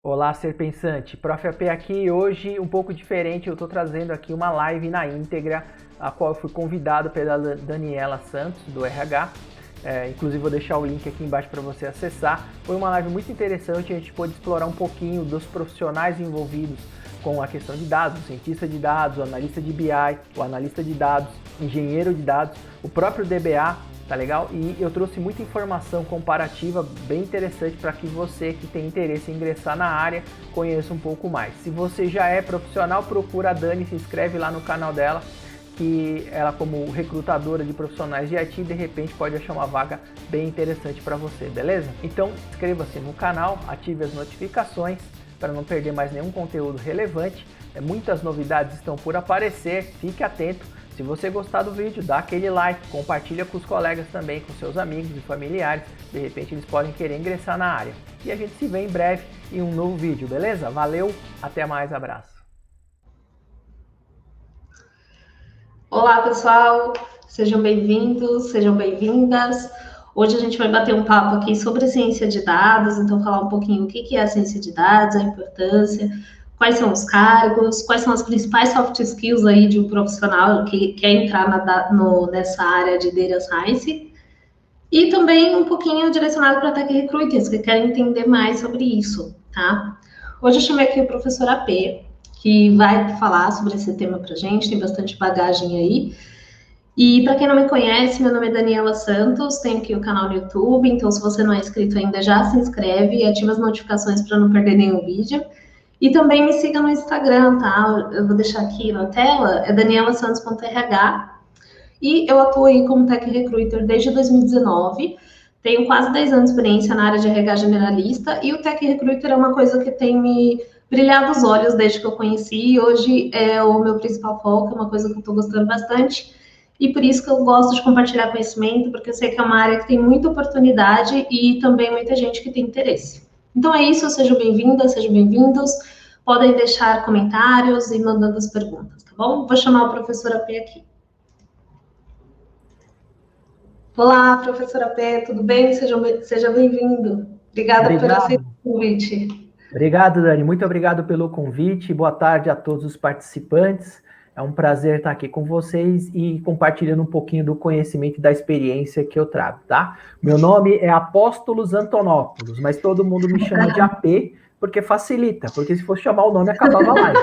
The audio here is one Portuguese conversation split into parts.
Olá, ser pensante. Prof. AP aqui. Hoje, um pouco diferente, eu estou trazendo aqui uma live na íntegra, a qual eu fui convidado pela Daniela Santos, do RH. Inclusive, vou deixar o link aqui embaixo para você acessar. Foi uma live muito interessante, a gente pôde explorar um pouquinho dos profissionais envolvidos com a questão de dados, o cientista de dados, o analista de BI, o analista de dados, engenheiro de dados, o próprio DBA, tá legal? E eu trouxe muita informação comparativa bem interessante para que você que tem interesse em ingressar na área conheça um pouco mais. Se você já é profissional, procura a Dani, se inscreve lá no canal dela, que ela, como recrutadora de profissionais de IT, de repente pode achar uma vaga bem interessante para você, beleza? Então inscreva-se no canal, ative as notificações para não perder mais nenhum conteúdo relevante. Muitas novidades estão por aparecer, fique atento. Se você gostar do vídeo, dá aquele like, compartilha com os colegas também, com seus amigos e familiares. De repente eles podem querer ingressar na área. E a gente se vê em breve em um novo vídeo, beleza? Valeu, até mais, abraço. Olá, pessoal, sejam bem-vindos, sejam bem-vindas. Hoje a gente vai bater um papo aqui sobre ciência de dados, então falar um pouquinho o que é a ciência de dados, a importância, quais são os cargos, quais são as principais soft skills aí de um profissional que quer entrar nessa área de Data Science, e também um pouquinho direcionado para Tech Recruiters, que querem entender mais sobre isso, tá? Hoje eu chamei aqui o professor AP, que vai falar sobre esse tema para a gente, tem bastante bagagem aí. E para quem não me conhece, meu nome é Daniela Santos, tenho aqui o canal no YouTube, então se você não é inscrito ainda, já se inscreve e ativa as notificações para não perder nenhum vídeo. E também me siga no Instagram, tá? Eu vou deixar aqui na tela, é danielasantos.rh. E eu atuo aí como Tech Recruiter desde 2019. Tenho quase 10 anos de experiência na área de RH generalista, e o Tech Recruiter é uma coisa que tem me brilhado os olhos desde que eu conheci, e hoje é o meu principal foco, é uma coisa que eu estou gostando bastante, e por isso que eu gosto de compartilhar conhecimento, porque eu sei que é uma área que tem muita oportunidade e também muita gente que tem interesse. Então é isso, sejam bem-vindas, sejam bem-vindos, podem deixar comentários e mandando as perguntas, tá bom? Vou chamar o professor AP aqui. Olá, professora Pé, tudo bem? Seja bem-vindo. Obrigada por aceitar o convite. Obrigado, Dani. Muito obrigado pelo convite. Boa tarde a todos os participantes. É um prazer estar aqui com vocês e compartilhando um pouquinho do conhecimento e da experiência que eu trago, tá? Meu nome é Apóstolos Antonopoulos, mas todo mundo me chama de AP porque facilita, porque se fosse chamar o nome, acabava a live.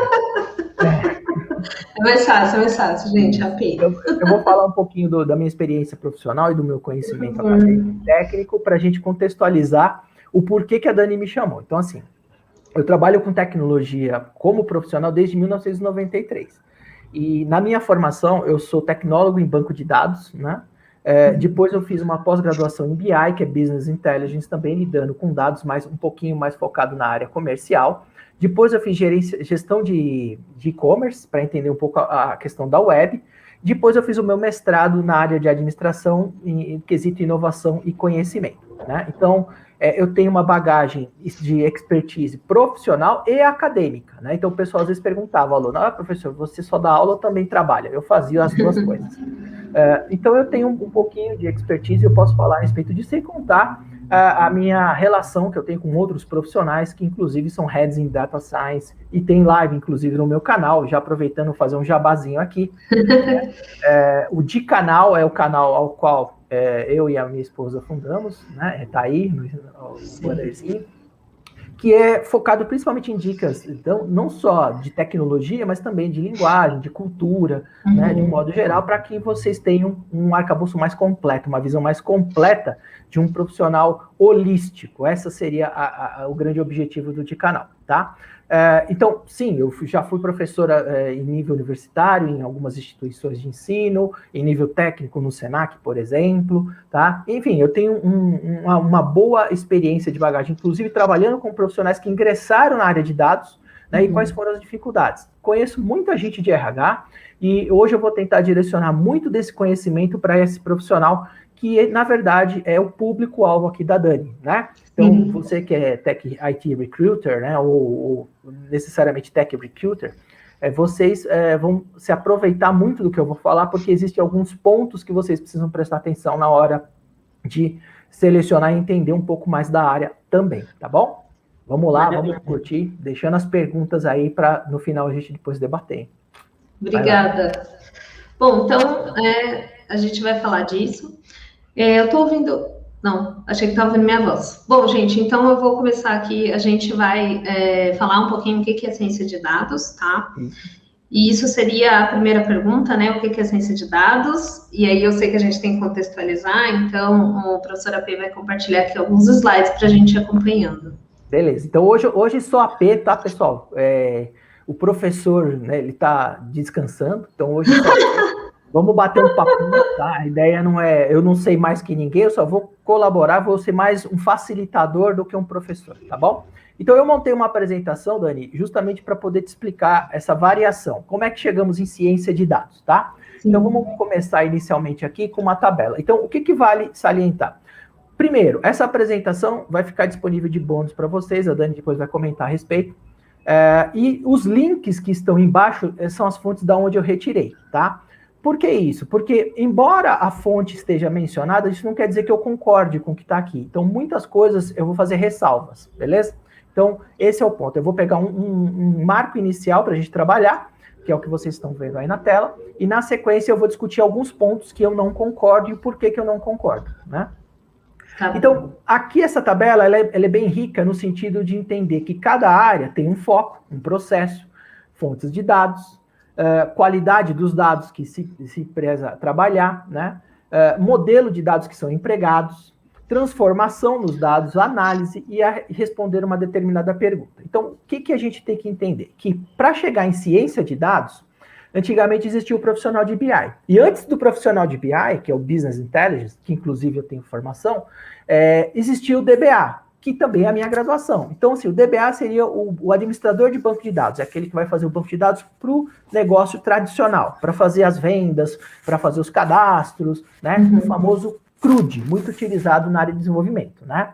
É mais fácil, gente, AP. Eu vou falar um pouquinho da minha experiência profissional e do meu conhecimento acadêmico e técnico para a gente contextualizar o porquê que a Dani me chamou. Então, assim, eu trabalho com tecnologia como profissional desde 1993. E na minha formação, eu sou tecnólogo em banco de dados, né? Depois eu fiz uma pós-graduação em BI, que é Business Intelligence, também lidando com dados um pouquinho mais focado na área comercial. Depois eu fiz gestão de e-commerce, para entender um pouco a questão da web. Depois eu fiz o meu mestrado na área de administração, em quesito inovação e conhecimento, né? Então, eu tenho uma bagagem de expertise profissional e acadêmica, né? Então o pessoal às vezes perguntava ao aluno, professor, você só dá aula ou também trabalha? Eu fazia as duas coisas. Então eu tenho um pouquinho de expertise, eu posso falar a respeito disso, sem contar a minha relação que eu tenho com outros profissionais, que inclusive são heads em Data Science, e tem live inclusive no meu canal, já aproveitando fazer um jabazinho aqui. O de canal é o canal ao qual eu e a minha esposa fundamos, né? Tá aí no bannerzinho, que é focado principalmente em dicas, então, não só de tecnologia, mas também de linguagem, de cultura, né, de um modo geral, para que vocês tenham um arcabouço mais completo, uma visão mais completa de um profissional holístico. Essa seria o grande objetivo do de canal, tá? Então, sim, eu já fui professora em nível universitário, em algumas instituições de ensino, em nível técnico no Senac, por exemplo, tá? Enfim, eu tenho uma boa experiência de bagagem, inclusive trabalhando com profissionais que ingressaram na área de dados, né? E quais foram as dificuldades. Conheço muita gente de RH e hoje eu vou tentar direcionar muito desse conhecimento para esse profissional que, na verdade, é o público-alvo aqui da Dani, né? Então, você que é Tech IT Recruiter, né, ou necessariamente Tech Recruiter, vocês vão se aproveitar muito do que eu vou falar, porque existem alguns pontos que vocês precisam prestar atenção na hora de selecionar e entender um pouco mais da área também, tá bom? Vamos lá, vamos curtir, deixando as perguntas aí para no final a gente depois debater. Obrigada. Bom, então a gente vai falar disso. Eu estou ouvindo. Não, achei que estava ouvindo minha voz. Bom, gente, então eu vou começar aqui. A gente vai falar um pouquinho o que é ciência de dados, tá? E isso seria a primeira pergunta, né? O que é ciência de dados? E aí eu sei que a gente tem que contextualizar, então o professor AP vai compartilhar aqui alguns slides para a gente ir acompanhando. Beleza, então hoje só AP, tá, pessoal? O professor, né, ele tá descansando, então hoje só vamos bater um papo, tá? A ideia não é, eu não sei mais que ninguém, eu só vou colaborar, vou ser mais um facilitador do que um professor, tá bom? Então eu montei uma apresentação, Dani, justamente para poder te explicar essa variação, como é que chegamos em ciência de dados, tá? Sim. Então vamos começar inicialmente aqui com uma tabela. Então o que vale salientar? Primeiro, essa apresentação vai ficar disponível de bônus para vocês, a Dani depois vai comentar a respeito. E os links que estão embaixo são as fontes da onde eu retirei, tá? Por que isso? Porque, embora a fonte esteja mencionada, isso não quer dizer que eu concorde com o que está aqui. Então, muitas coisas eu vou fazer ressalvas, beleza? Então, esse é o ponto. Eu vou pegar um marco inicial para a gente trabalhar, que é o que vocês estão vendo aí na tela, e na sequência eu vou discutir alguns pontos que eu não concordo e o porquê que eu não concordo, né? Então, aqui essa tabela, ela é bem rica no sentido de entender que cada área tem um foco, um processo, fontes de dados, qualidade dos dados que se preza trabalhar, né? Modelo de dados que são empregados, transformação nos dados, análise e responder uma determinada pergunta. Então, o que a gente tem que entender? Que para chegar em ciência de dados, antigamente existia o profissional de BI. E antes do profissional de BI, que é o Business Intelligence, que inclusive eu tenho formação, existia o DBA, que também é a minha graduação. Então, assim, o DBA seria o administrador de banco de dados, é aquele que vai fazer o banco de dados para o negócio tradicional, para fazer as vendas, para fazer os cadastros, né? O famoso CRUD, muito utilizado na área de desenvolvimento, né?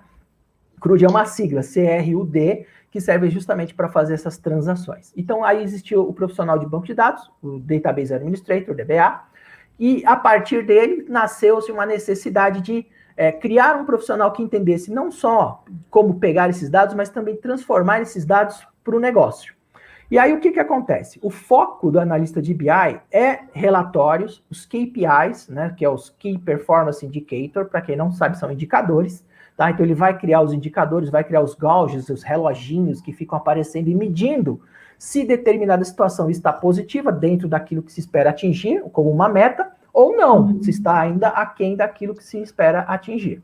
CRUD é uma sigla, CRUD, que serve justamente para fazer essas transações. Então, aí existiu o profissional de banco de dados, o Database Administrator, DBA, e a partir dele nasceu-se uma necessidade de criar um profissional que entendesse não só como pegar esses dados, mas também transformar esses dados para o negócio. E aí o que acontece? O foco do analista de BI é relatórios, os KPIs, né, que é os Key Performance Indicator, para quem não sabe são indicadores, tá? Então ele vai criar os indicadores, vai criar os gauges, os reloginhos que ficam aparecendo e medindo se determinada situação está positiva dentro daquilo que se espera atingir, como uma meta, ou não, se está ainda aquém daquilo que se espera atingir.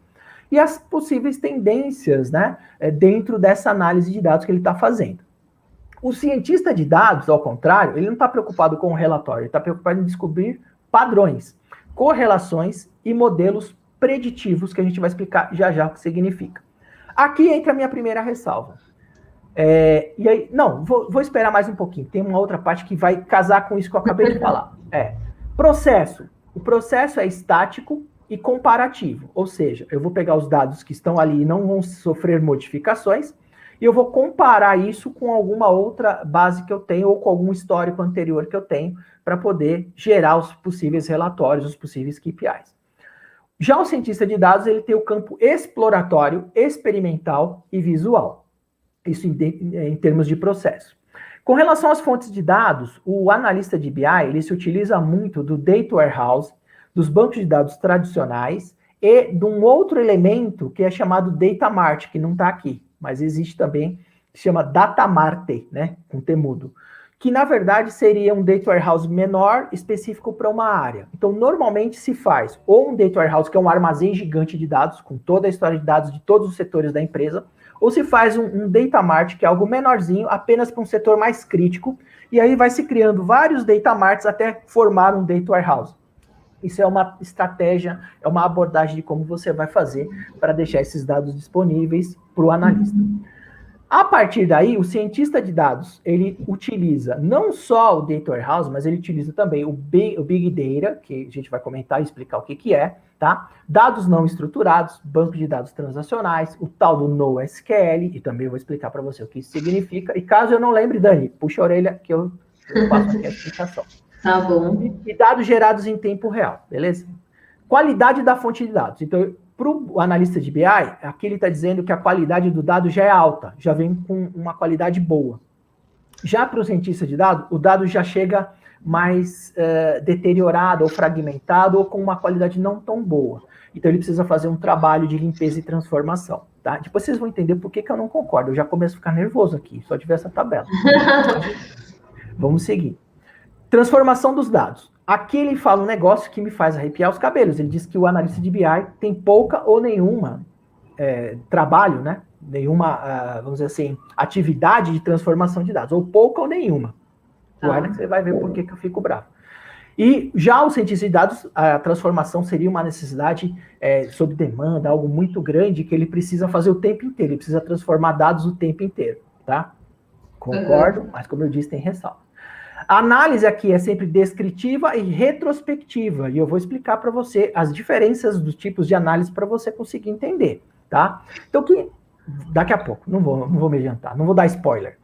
E as possíveis tendências, né, dentro dessa análise de dados que ele está fazendo. O cientista de dados, ao contrário, ele não está preocupado com o relatório, ele está preocupado em descobrir padrões, correlações e modelos preditivos, que a gente vai explicar já já o que significa. Aqui entra a minha primeira ressalva. E aí, não, vou esperar mais um pouquinho, tem uma outra parte que vai casar com isso que eu acabei de falar. Processo. O processo é estático e comparativo, ou seja, eu vou pegar os dados que estão ali e não vão sofrer modificações, e eu vou comparar isso com alguma outra base que eu tenho, ou com algum histórico anterior que eu tenho, para poder gerar os possíveis relatórios, os possíveis KPIs. Já o cientista de dados, ele tem o campo exploratório, experimental e visual. Isso em termos de processo. Com relação às fontes de dados, o analista de BI, ele se utiliza muito do Data Warehouse, dos bancos de dados tradicionais e de um outro elemento que é chamado Data Mart, que não está aqui, mas existe também, que se chama Data Mart, né, com T mudo, que na verdade seria um Data Warehouse menor, específico para uma área. Então, normalmente se faz ou um Data Warehouse, que é um armazém gigante de dados, com toda a história de dados de todos os setores da empresa, ou se faz um Data Mart, que é algo menorzinho, apenas para um setor mais crítico, e aí vai se criando vários Data Marts até formar um Data Warehouse. Isso é uma estratégia, é uma abordagem de como você vai fazer para deixar esses dados disponíveis para o analista. A partir daí, o cientista de dados, ele utiliza não só o Data Warehouse, mas ele utiliza também o Big Data, que a gente vai comentar e explicar o que é, tá? Dados não estruturados, banco de dados transacionais, o tal do NoSQL, e também vou explicar para você o que isso significa. E caso eu não lembre, Dani, puxa a orelha que eu passo aqui a explicação. Tá bom. E dados gerados em tempo real, beleza? Qualidade da fonte de dados. Então, Para o analista de BI, aqui ele está dizendo que a qualidade do dado já é alta, já vem com uma qualidade boa. Já para o cientista de dados, o dado já chega mais deteriorado ou fragmentado ou com uma qualidade não tão boa. Então ele precisa fazer um trabalho de limpeza e transformação. Tá? Depois vocês vão entender por que eu não concordo. Eu já começo a ficar nervoso aqui, só tiver essa tabela. Vamos seguir. Transformação dos dados. Aqui ele fala um negócio que me faz arrepiar os cabelos. Ele diz que o analista de BI tem pouca ou nenhuma trabalho, né? Nenhuma, vamos dizer assim, atividade de transformação de dados, ou pouca ou nenhuma. Guarda que você vai ver por que eu fico bravo. E já o cientista de dados, a transformação seria uma necessidade sob demanda, algo muito grande que ele precisa fazer o tempo inteiro, ele precisa transformar dados o tempo inteiro, tá? Concordo, mas como eu disse, tem ressalva. A análise aqui é sempre descritiva e retrospectiva, e eu vou explicar para você as diferenças dos tipos de análise para você conseguir entender, tá? Então, daqui a pouco, não vou me adiantar, não vou dar spoiler.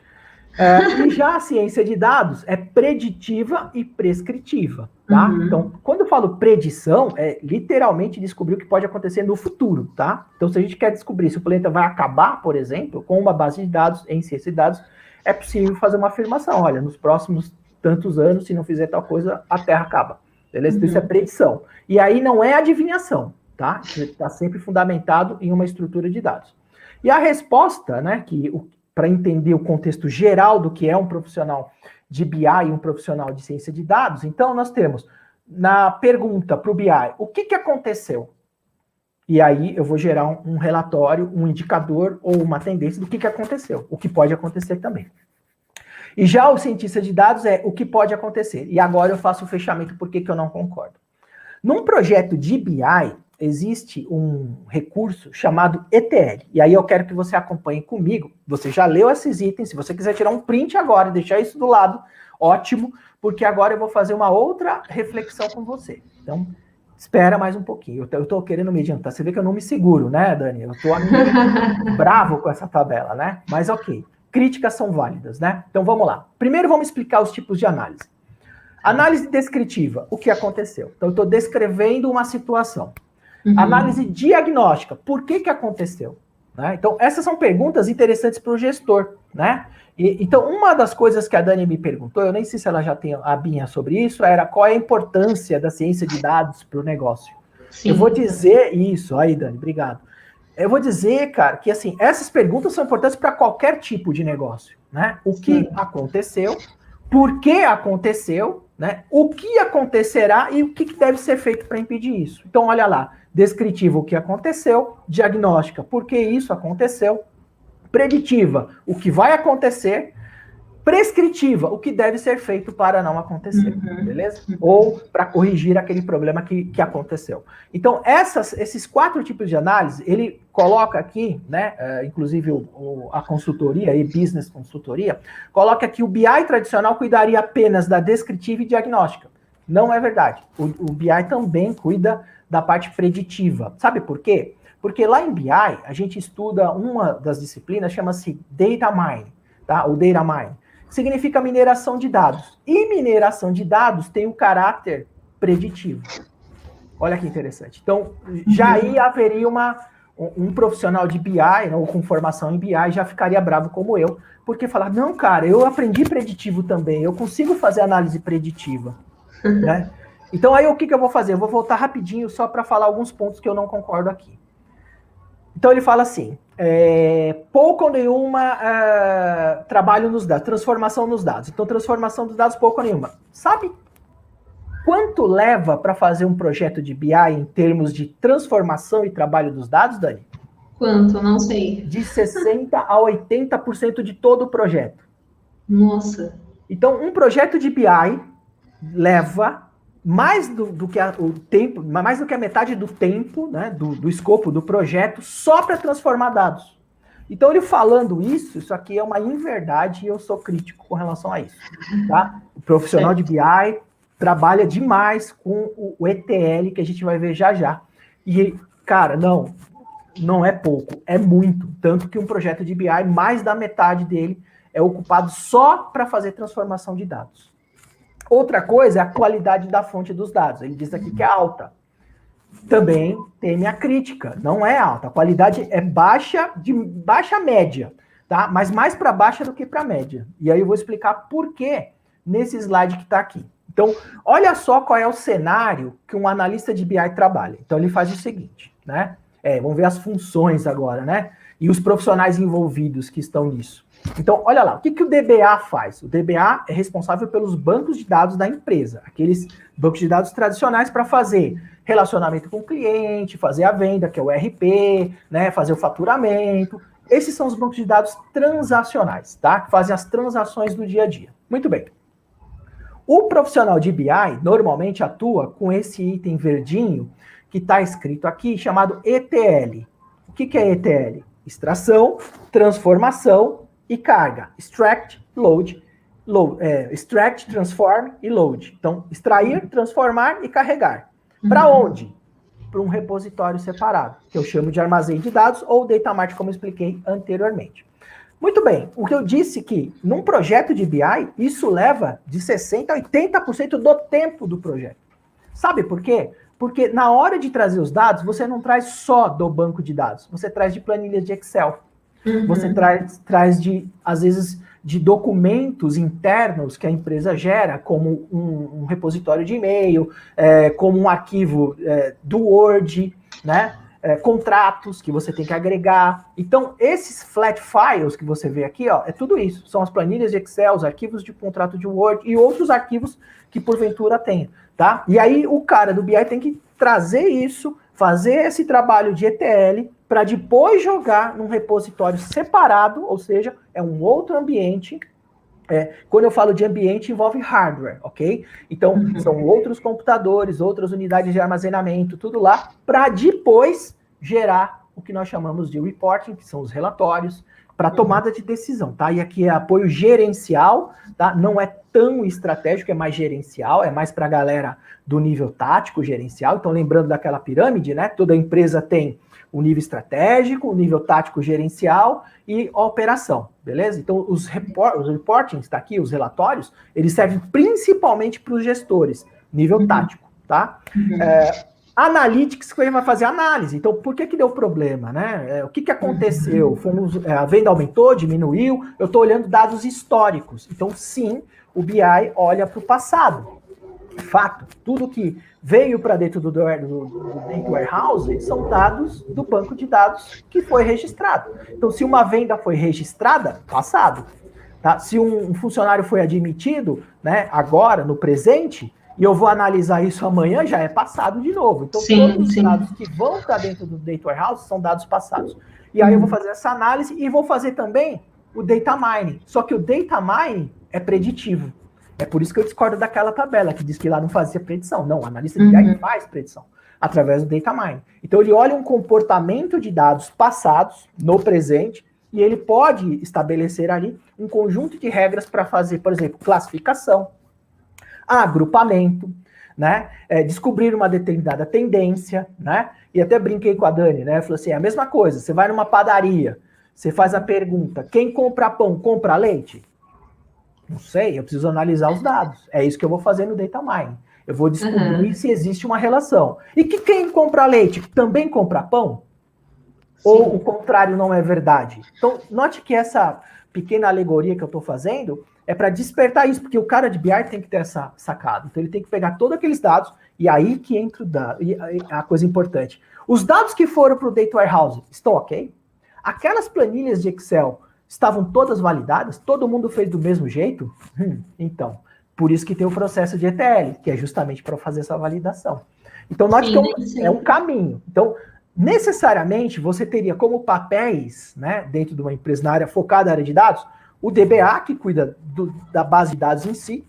E já a ciência de dados é preditiva e prescritiva, tá? Então, quando eu falo predição, é literalmente descobrir o que pode acontecer no futuro, tá? Então, se a gente quer descobrir se o planeta vai acabar, por exemplo, com uma base de dados em ciência de dados, é possível fazer uma afirmação, olha, nos próximos tantos anos, se não fizer tal coisa, a Terra acaba, beleza? Então, isso é predição. E aí não é adivinhação, tá? Está sempre fundamentado em uma estrutura de dados. E a resposta, né, para entender o contexto geral do que é um profissional de BI e um profissional de ciência de dados, então nós temos, na pergunta para o BI, o que aconteceu? E aí eu vou gerar um relatório, um indicador ou uma tendência do que aconteceu, o que pode acontecer também. E já o cientista de dados é o que pode acontecer. E agora eu faço o fechamento por que eu não concordo. Num projeto de BI, existe um recurso chamado ETL. E aí eu quero que você acompanhe comigo. Você já leu esses itens. Se você quiser tirar um print agora e deixar isso do lado, ótimo, porque agora eu vou fazer uma outra reflexão com você. Então, espera mais um pouquinho. Eu tô querendo me adiantar. Você vê que eu não me seguro, né, Dani? Eu tô aqui bravo com essa tabela, né? Mas ok. Críticas são válidas, né? Então vamos lá. Primeiro vamos explicar os tipos de análise. Análise descritiva, o que aconteceu? Então eu estou descrevendo uma situação. Análise diagnóstica, por que aconteceu? Né? Então essas são perguntas interessantes para o gestor, né? Então uma das coisas que a Dani me perguntou, eu nem sei se ela já tem a binha sobre isso, era qual é a importância da ciência de dados para o negócio. Sim. Eu vou dizer isso, aí Dani, obrigado. Eu vou dizer, cara, que assim, essas perguntas são importantes para qualquer tipo de negócio, né? O que aconteceu, por que aconteceu, né? O que acontecerá e o que deve ser feito para impedir isso. Então, olha lá, descritiva, o que aconteceu, diagnóstica, por que isso aconteceu, preditiva, o que vai acontecer, prescritiva, o que deve ser feito para não acontecer, beleza? Ou para corrigir aquele problema que aconteceu. Então, esses 4 tipos de análise, ele coloca aqui, né, inclusive a consultoria, a business consultoria, coloca que o BI tradicional cuidaria apenas da descritiva e diagnóstica. Não é verdade. O BI também cuida da parte preditiva. Sabe por quê? Porque lá em BI, a gente estuda uma das disciplinas, chama-se Data Mining, tá? O Data Mining. Significa mineração de dados. E mineração de dados tem um caráter preditivo. Olha que interessante. Então, já aí haveria um profissional de BI, ou com formação em BI, já ficaria bravo como eu, porque falar, não, cara, eu aprendi preditivo também, eu consigo fazer análise preditiva. Né? Então, aí o que eu vou fazer? Eu vou voltar rapidinho só para falar alguns pontos que eu não concordo aqui. Então, ele fala assim, pouco ou nenhuma trabalho nos dados, transformação nos dados. Então, transformação dos dados, pouco ou nenhuma. Sabe quanto leva para fazer um projeto de BI em termos de transformação e trabalho dos dados, Dani? Quanto? Não sei. De 60% a 80% de todo o projeto. Nossa. Então, um projeto de BI leva mais do que o tempo, mais do que a metade do tempo, né, do escopo do projeto, só para transformar dados. Então, ele falando isso aqui é uma inverdade e eu sou crítico com relação a isso. Tá? O profissional de BI trabalha demais com o ETL, que a gente vai ver já. E, cara, não é pouco, é muito. Tanto que um projeto de BI, mais da metade dele é ocupado só para fazer transformação de dados. Outra coisa é a qualidade da fonte dos dados. Ele diz aqui que é alta. também tem minha crítica, não é alta. A qualidade é baixa, de baixa média, tá? Mas mais para baixa do que para média. E aí eu vou explicar por quê nesse slide que está aqui. Então, olha só qual é o cenário que um analista de BI trabalha. Então, ele faz o seguinte, né? Vamos ver as funções agora, né? E os profissionais envolvidos que estão nisso. Então, olha lá, o que o DBA faz? O DBA é responsável pelos bancos de dados da empresa, aqueles bancos de dados tradicionais para fazer relacionamento com o cliente, fazer a venda, que é o RP, né? Fazer o faturamento. Esses são os bancos de dados transacionais, tá? Que fazem as transações do dia a dia. Muito bem. O profissional de BI normalmente atua com esse item verdinho que está escrito aqui, chamado ETL. O que é ETL? Extração, transformação e carga. Extract, extract, transform e load. Então, extrair, transformar e carregar. Para onde? Para um repositório separado, que eu chamo de armazém de dados ou data mart, como eu expliquei anteriormente. Muito bem, o que eu disse que num projeto de BI, isso leva de 60% a 80% do tempo do projeto. Sabe por quê? Porque na hora de trazer os dados, você não traz só do banco de dados, você traz de planilhas de Excel. Você traz de, às vezes, de documentos internos que a empresa gera, como um repositório de e-mail, como um arquivo do Word, né? Contratos que você tem que agregar. Então, esses flat files que você vê aqui, ó, é tudo isso. São as planilhas de Excel, os arquivos de contrato de Word e outros arquivos que porventura tenha, tá? E aí o cara do BI tem que trazer isso, fazer esse trabalho de ETL para depois jogar num repositório separado, ou seja, é um outro ambiente. Quando eu falo de ambiente, envolve hardware, ok? Então, são outros computadores, outras unidades de armazenamento, tudo lá, para depois gerar o que nós chamamos de reporting, que são os relatórios, para tomada de decisão, tá? E aqui é apoio gerencial, tá? Não é tão estratégico, é mais gerencial, é mais para a galera do nível tático gerencial. Então, lembrando daquela pirâmide, né? Toda empresa tem o nível estratégico, o nível tático gerencial e a operação, beleza? Então, os reportings, tá aqui, os relatórios, eles servem principalmente para os gestores, nível tático, tá? Analytics, que vai fazer análise. Então, por que deu problema, né? O que aconteceu? A venda aumentou, diminuiu? Eu estou olhando dados históricos. Então, sim, o BI olha para o passado. Fato, tudo que veio para dentro do Data Warehouse são dados do banco de dados que foi registrado. Então, se uma venda foi registrada, passado. Tá? Se um funcionário foi admitido, né, agora, no presente, e eu vou analisar isso amanhã, já é passado de novo. Então, todos os dados que vão para dentro do Data Warehouse são dados passados. E aí eu vou fazer essa análise e vou fazer também o Data Mining. Só que o Data Mining é preditivo. É por isso que eu discordo daquela tabela que diz que lá não fazia predição. Não, o analista de BI faz predição através do Data Mining. Então, ele olha um comportamento de dados passados no presente e ele pode estabelecer ali um conjunto de regras para fazer, por exemplo, classificação, agrupamento, né? Descobrir uma determinada tendência, né? E até brinquei com a Dani, né? Falei assim, é a mesma coisa, você vai numa padaria, você faz a pergunta, quem compra pão, compra leite? Não sei, eu preciso analisar os dados. É isso que eu vou fazer no Data Mining. Eu vou descobrir se existe uma relação. E que quem compra leite também compra pão? Sim. Ou o contrário não é verdade? Então, note que essa pequena alegoria que eu estou fazendo é para despertar isso, porque o cara de BI tem que ter essa sacada. Então, ele tem que pegar todos aqueles dados, e aí que entra a coisa importante. Os dados que foram para o Data Warehouse estão ok? Aquelas planilhas de Excel estavam todas validadas? Todo mundo fez do mesmo jeito? Então, por isso que tem o processo de ETL, que é justamente para fazer essa validação. Então, note que é um caminho. Então, necessariamente, você teria como papéis, né, dentro de uma empresa na área focada na área de dados, o DBA, que cuida da base de dados em si,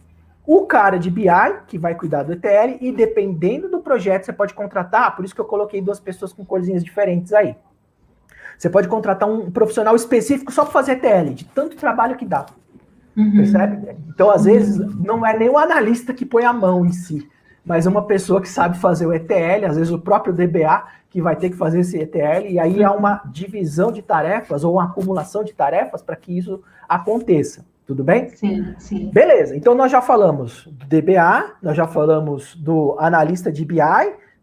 o cara de BI, que vai cuidar do ETL, e dependendo do projeto, você pode contratar, por isso que eu coloquei 2 pessoas com corzinhas diferentes aí. Você pode contratar um profissional específico só para fazer ETL, de tanto trabalho que dá. Percebe? Então, às vezes, não é nem o analista que põe a mão em si, mas uma pessoa que sabe fazer o ETL, às vezes o próprio DBA, que vai ter que fazer esse ETL, e aí há uma divisão de tarefas ou uma acumulação de tarefas para que isso aconteça. Tudo bem? Sim, sim. Beleza, então nós já falamos do DBA, nós já falamos do analista de BI,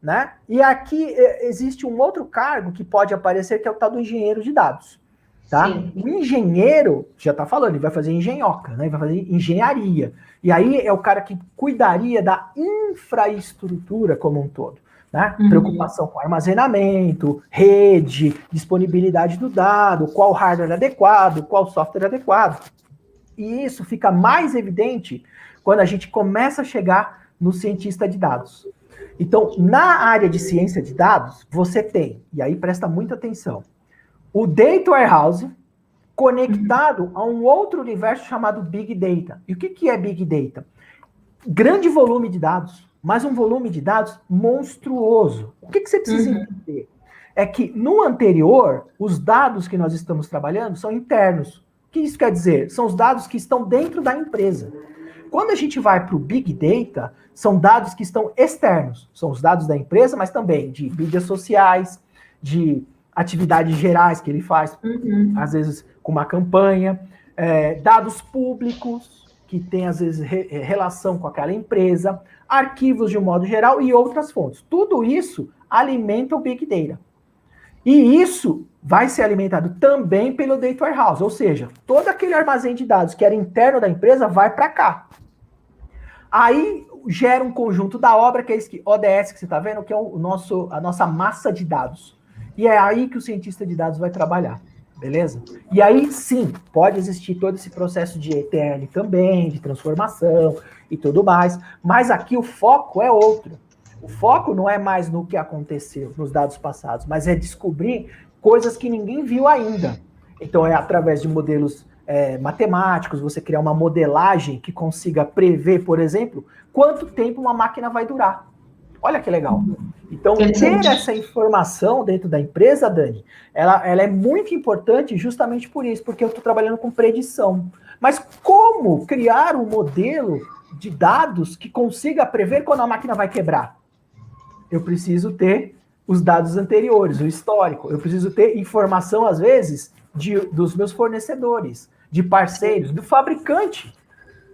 né? E aqui existe um outro cargo que pode aparecer, que é o tal do engenheiro de dados. Tá? O engenheiro, já está falando, ele vai fazer engenhoca, né? Ele vai fazer engenharia. E aí é o cara que cuidaria da infraestrutura como um todo. Né? Preocupação com armazenamento, rede, disponibilidade do dado, qual hardware adequado, qual software adequado. E isso fica mais evidente quando a gente começa a chegar no cientista de dados. Então, na área de ciência de dados, você tem, e aí presta muita atenção, o Data Warehouse conectado a um outro universo chamado Big Data. E o que é Big Data? Grande volume de dados, mas um volume de dados monstruoso. O que você precisa entender? É que no anterior, os dados que nós estamos trabalhando são internos. O que isso quer dizer? São os dados que estão dentro da empresa. Quando a gente vai para o Big Data, são dados que estão externos. São os dados da empresa, mas também de mídias sociais, de atividades gerais que ele faz, às vezes com uma campanha, dados públicos, que tem às vezes relação com aquela empresa, arquivos de um modo geral e outras fontes. Tudo isso alimenta o Big Data. E isso vai ser alimentado também pelo Data Warehouse, ou seja, todo aquele armazém de dados que era interno da empresa vai para cá. Aí gera um conjunto da obra, que é esse ODS que você está vendo, que é a nossa massa de dados. E é aí que o cientista de dados vai trabalhar, beleza? E aí, sim, pode existir todo esse processo de ETL também, de transformação e tudo mais, mas aqui o foco é outro. O foco não é mais no que aconteceu nos dados passados, mas é descobrir coisas que ninguém viu ainda. Então, é através de modelos matemáticos, você criar uma modelagem que consiga prever, por exemplo, quanto tempo uma máquina vai durar. Olha que legal. Então, ter essa informação dentro da empresa, Dani, ela é muito importante justamente por isso, porque eu estou trabalhando com predição. Mas como criar um modelo de dados que consiga prever quando a máquina vai quebrar? Eu preciso ter os dados anteriores, o histórico. Eu preciso ter informação, às vezes, dos meus fornecedores, de parceiros, do fabricante,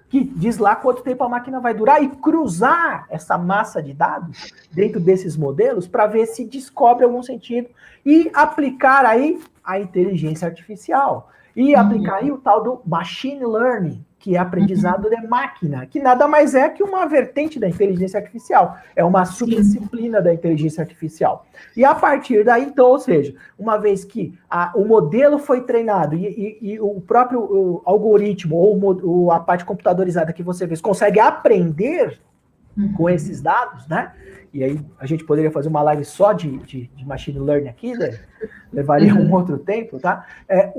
que diz lá quanto tempo a máquina vai durar, e cruzar essa massa de dados dentro desses modelos para ver se descobre algum sentido e aplicar aí a inteligência artificial. E aplicar aí o tal do machine learning, que é aprendizado de máquina, que nada mais é que uma vertente da inteligência artificial. É uma subdisciplina da inteligência artificial. E a partir daí, então, ou seja, uma vez que o modelo foi treinado e o próprio algoritmo ou a parte computadorizada que você vê consegue aprender com esses dados, né? E aí a gente poderia fazer uma live só de machine learning aqui, né? Levaria um outro tempo, tá?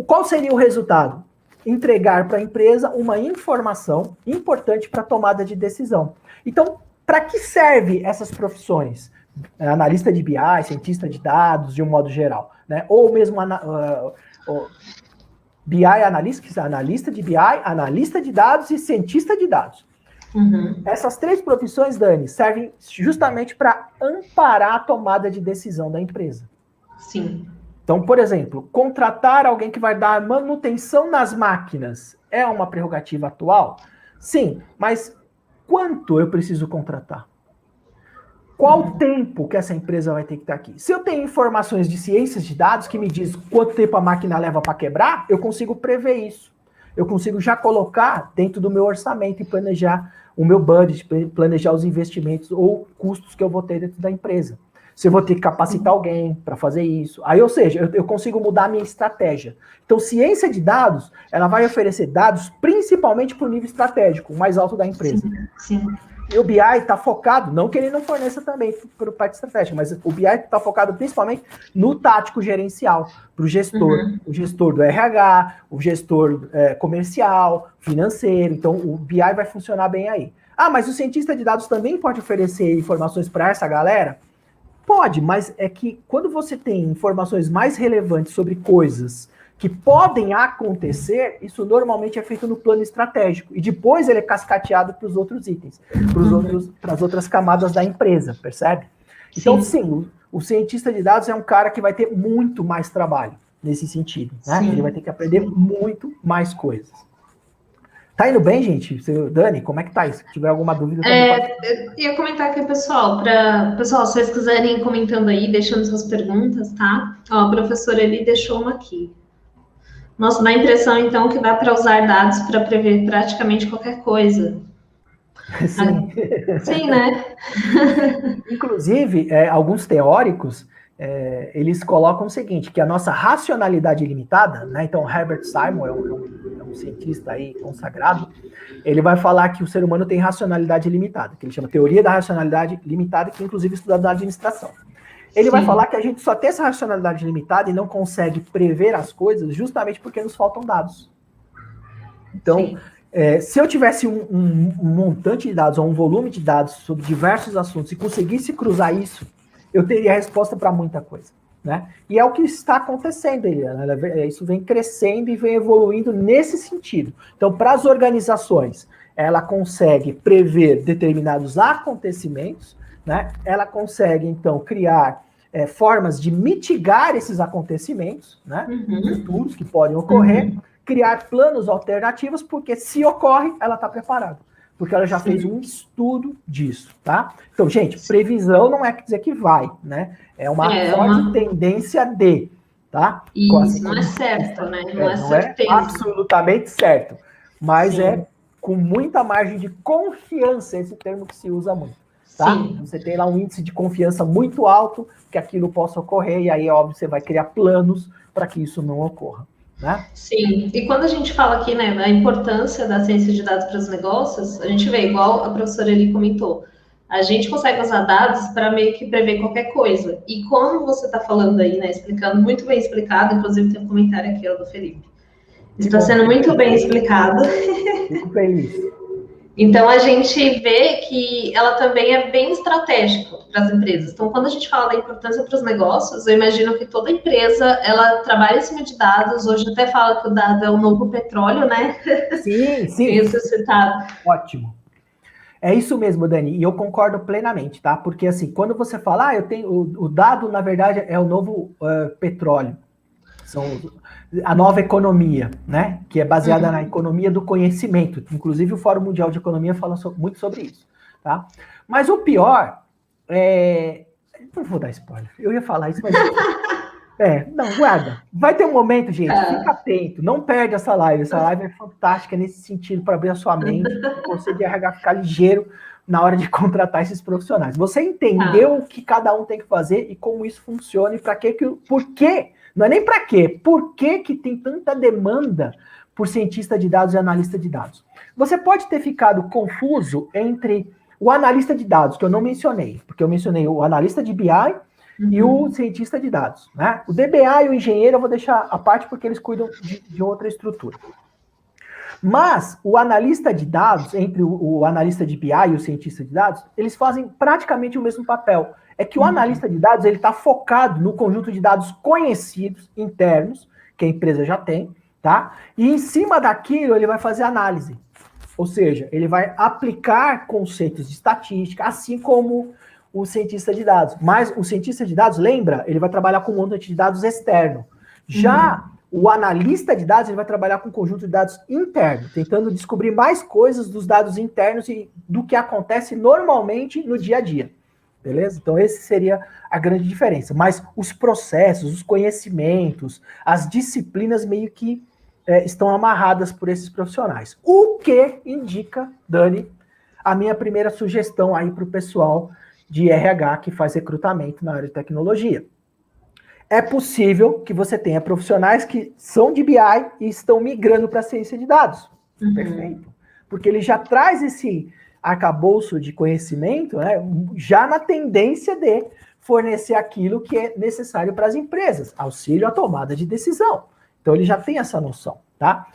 Qual seria o resultado? Entregar para a empresa uma informação importante para a tomada de decisão. Então, para que serve essas profissões? Analista de BI, cientista de dados, de um modo geral, né? Ou mesmo BI analista de BI, analista de dados e cientista de dados. Essas três profissões, Dani, servem justamente para amparar a tomada de decisão da empresa. Sim. Então, por exemplo, contratar alguém que vai dar manutenção nas máquinas é uma prerrogativa atual? Sim, mas quanto eu preciso contratar? Qual o tempo que essa empresa vai ter que estar aqui? Se eu tenho informações de ciências de dados que me diz quanto tempo a máquina leva para quebrar, eu consigo prever isso. Eu consigo já colocar dentro do meu orçamento e planejar o meu budget, planejar os investimentos ou custos que eu vou ter dentro da empresa. Se eu vou ter que capacitar alguém para fazer isso. Aí, ou seja, eu consigo mudar a minha estratégia. Então, ciência de dados, ela vai oferecer dados principalmente para o nível estratégico, o mais alto da empresa. Sim. E o BI está focado, não que ele não forneça também para a parte estratégica, mas o BI está focado principalmente no tático gerencial, para o gestor do RH, o gestor comercial, financeiro. Então, o BI vai funcionar bem aí. Ah, mas o cientista de dados também pode oferecer informações para essa galera? Pode, mas é que quando você tem informações mais relevantes sobre coisas que podem acontecer, isso normalmente é feito no plano estratégico. E depois ele é cascateado para os outros itens, para as outras camadas da empresa, percebe? Então, sim, o cientista de dados é um cara que vai ter muito mais trabalho nesse sentido, né? Ele vai ter que aprender muito mais coisas. Tá indo bem, gente? Dani, como é que tá isso? Se tiver alguma dúvida, eu ia comentar aqui, pessoal, pessoal, se vocês quiserem ir comentando aí, deixando suas perguntas, tá? Ó, a professora ali deixou uma aqui. Nossa, dá a impressão, então, que dá para usar dados para prever praticamente qualquer coisa. Sim. Sim, né? Inclusive, alguns teóricos, eles colocam o seguinte, que a nossa racionalidade ilimitada, né? Então, Herbert Simon é um cientista aí consagrado, ele vai falar que o ser humano tem racionalidade ilimitada, que ele chama teoria da racionalidade limitada, que inclusive é estudado na administração. Ele vai falar que a gente só tem essa racionalidade limitada e não consegue prever as coisas justamente porque nos faltam dados. Então, se eu tivesse um montante de dados ou um volume de dados sobre diversos assuntos e conseguisse cruzar isso, eu teria a resposta para muita coisa, né? E é o que está acontecendo, Eliana. Isso vem crescendo e vem evoluindo nesse sentido. Então, para as organizações, ela consegue prever determinados acontecimentos, né? Ela consegue, então, criar formas de mitigar esses acontecimentos, né? Futuros que podem ocorrer, criar planos alternativos, porque se ocorre, ela está preparada. Porque ela já fez um estudo disso, tá? Então, gente, previsão não é dizer que vai, né? É uma forte tendência de, tá? Isso, não é certo, né? Não é certeza. Absolutamente certo. Mas é com muita margem de confiança, esse termo que se usa muito, tá? Você tem lá um índice de confiança muito alto que aquilo possa ocorrer, e aí, óbvio, você vai criar planos para que isso não ocorra. Né? Sim, e quando a gente fala aqui, né, da importância da ciência de dados para os negócios, a gente vê, igual a professora ali comentou, a gente consegue usar dados para meio que prever qualquer coisa. E como você está falando aí, né, explicando, muito bem explicado, inclusive tem um comentário aqui, ó, do Felipe. Está sendo muito bem explicado. Fico feliz. Então, a gente vê que ela também é bem estratégica para as empresas. Então, quando a gente fala da importância para os negócios, eu imagino que toda empresa, ela trabalha em cima de dados. Hoje até fala que o dado é o novo petróleo, né? Sim, sim. Isso é citado. Ótimo. É isso mesmo, Dani, e eu concordo plenamente, tá? Porque, assim, quando você fala, eu tenho... O dado, na verdade, é o novo petróleo. São a nova economia, né? Que é baseada na economia do conhecimento. Inclusive, o Fórum Mundial de Economia fala muito sobre isso, tá? Mas o pior não vou dar spoiler. Eu ia falar isso, mas... não, guarda. Vai ter um momento, gente, fica atento. Não perde essa live. Essa live é fantástica nesse sentido, para abrir a sua mente, para você de RH ficar ligeiro na hora de contratar esses profissionais. Você entendeu o que cada um tem que fazer e como isso funciona e para quê? Por quê? Não é nem para quê. Por que tem tanta demanda por cientista de dados e analista de dados? Você pode ter ficado confuso entre o analista de dados, que eu não mencionei, porque eu mencionei o analista de BI e o cientista de dados, né? O DBA e o engenheiro eu vou deixar à parte porque eles cuidam de outra estrutura. Mas o analista de dados, entre o analista de BI e o cientista de dados, eles fazem praticamente o mesmo papel. É que o analista de dados, ele está focado no conjunto de dados conhecidos, internos, que a empresa já tem, tá? E em cima daquilo, ele vai fazer análise. Ou seja, ele vai aplicar conceitos de estatística, assim como o cientista de dados. Mas o cientista de dados, lembra, ele vai trabalhar com um monte de dados externo. Já o analista de dados, ele vai trabalhar com um conjunto de dados interno, tentando descobrir mais coisas dos dados internos e do que acontece normalmente no dia a dia. Beleza? Então, esse seria a grande diferença. Mas os processos, os conhecimentos, as disciplinas meio que estão amarradas por esses profissionais. O que indica, Dani, a minha primeira sugestão aí para o pessoal de RH que faz recrutamento na área de tecnologia. É possível que você tenha profissionais que são de BI e estão migrando para a ciência de dados. Perfeito. Porque ele já traz esse arcabouço de conhecimento, né, já na tendência de fornecer aquilo que é necessário para as empresas, auxílio à tomada de decisão. Então ele já tem essa noção, tá?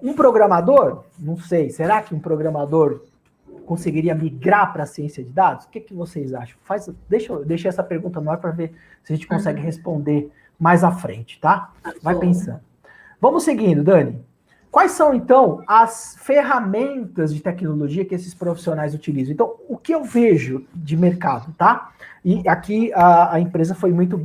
Um programador, não sei, será que um programador conseguiria migrar para a ciência de dados? O que vocês acham? Deixa eu deixar essa pergunta no ar para ver se a gente consegue responder mais à frente, tá? Vai pensando. Vamos seguindo, Dani. Quais são, então, as ferramentas de tecnologia que esses profissionais utilizam? Então, o que eu vejo de mercado, tá? E aqui a empresa foi muito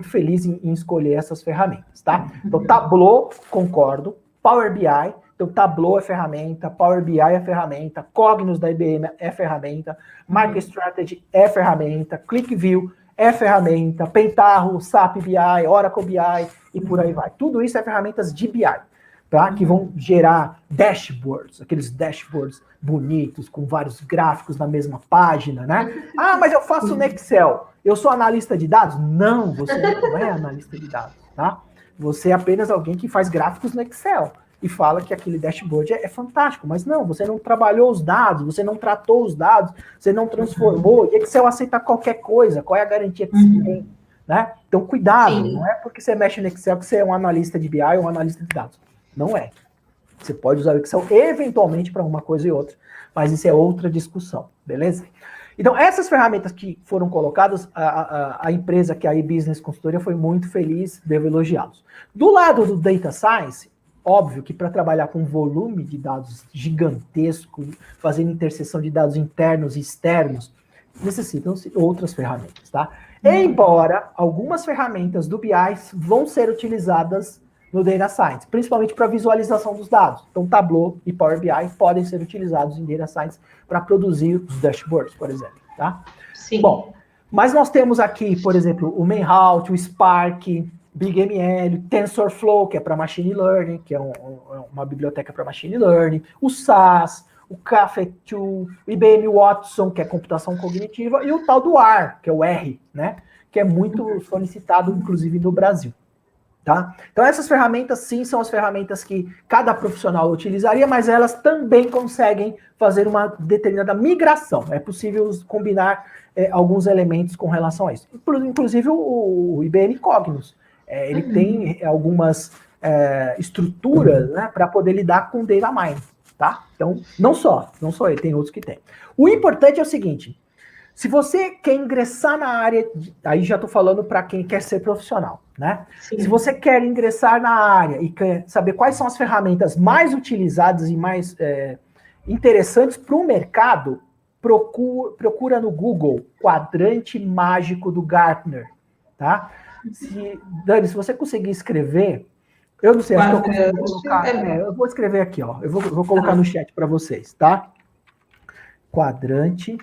feliz em escolher essas ferramentas, tá? Então, Tableau, concordo. Power BI, Então, Tableau é ferramenta, Power BI é ferramenta, Cognos da IBM é ferramenta, MicroStrategy é ferramenta, ClickView é ferramenta, Pentaho, SAP BI, Oracle BI e por aí vai. Tudo isso é ferramentas de BI, tá? Que vão gerar dashboards, aqueles dashboards bonitos, com vários gráficos na mesma página, né? Ah, mas eu faço no Excel. Eu sou analista de dados? Não, você não é analista de dados, tá? Você é apenas alguém que faz gráficos no Excel e fala que aquele dashboard é fantástico, mas não, você não trabalhou os dados, você não tratou os dados, você não transformou, e Excel aceita qualquer coisa, qual é a garantia que você tem, né? Então, cuidado, Sim. Não é porque você mexe no Excel que você é um analista de BI ou um analista de dados. Não é. Você pode usar o Excel eventualmente para uma coisa e outra, mas isso é outra discussão, beleza? Então, essas ferramentas que foram colocadas, a empresa que é a iBusiness Consultoria foi muito feliz, devo elogiá-los. Do lado do Data Science, óbvio que para trabalhar com volume de dados gigantesco, fazendo interseção de dados internos e externos, necessitam-se outras ferramentas, tá? Embora algumas ferramentas do BI vão ser utilizadas no Data Science, principalmente para visualização dos dados. Então, Tableau e Power BI podem ser utilizados em Data Science para produzir os dashboards, por exemplo, tá? Sim. Bom, mas nós temos aqui, por exemplo, o Manhout, o Spark, BigML, TensorFlow, que é para Machine Learning, que é uma biblioteca para Machine Learning, o SAS, o Caffe2, o IBM Watson, que é computação cognitiva, e o tal do R, que é o R, né? Que é muito solicitado, inclusive, no Brasil. Tá? Então, essas ferramentas, sim, são as ferramentas que cada profissional utilizaria, mas elas também conseguem fazer uma determinada migração. É possível combinar alguns elementos com relação a isso. Inclusive, o IBM Cognos. Ele tem algumas estruturas, né, para poder lidar com data mining. Tá? Então, não só ele, tem outros que tem. O importante é o seguinte, se você quer ingressar na área, aí já estou falando para quem quer ser profissional, né? Sim. Se você quer ingressar na área e quer saber quais são as ferramentas mais utilizadas e mais interessantes para o mercado, procura no Google Quadrante Mágico do Gartner, tá? Dani, se você conseguir escrever, eu não sei, acho que eu consigo colocar, eu vou escrever aqui, ó, eu vou colocar no chat para vocês, tá? Quadrante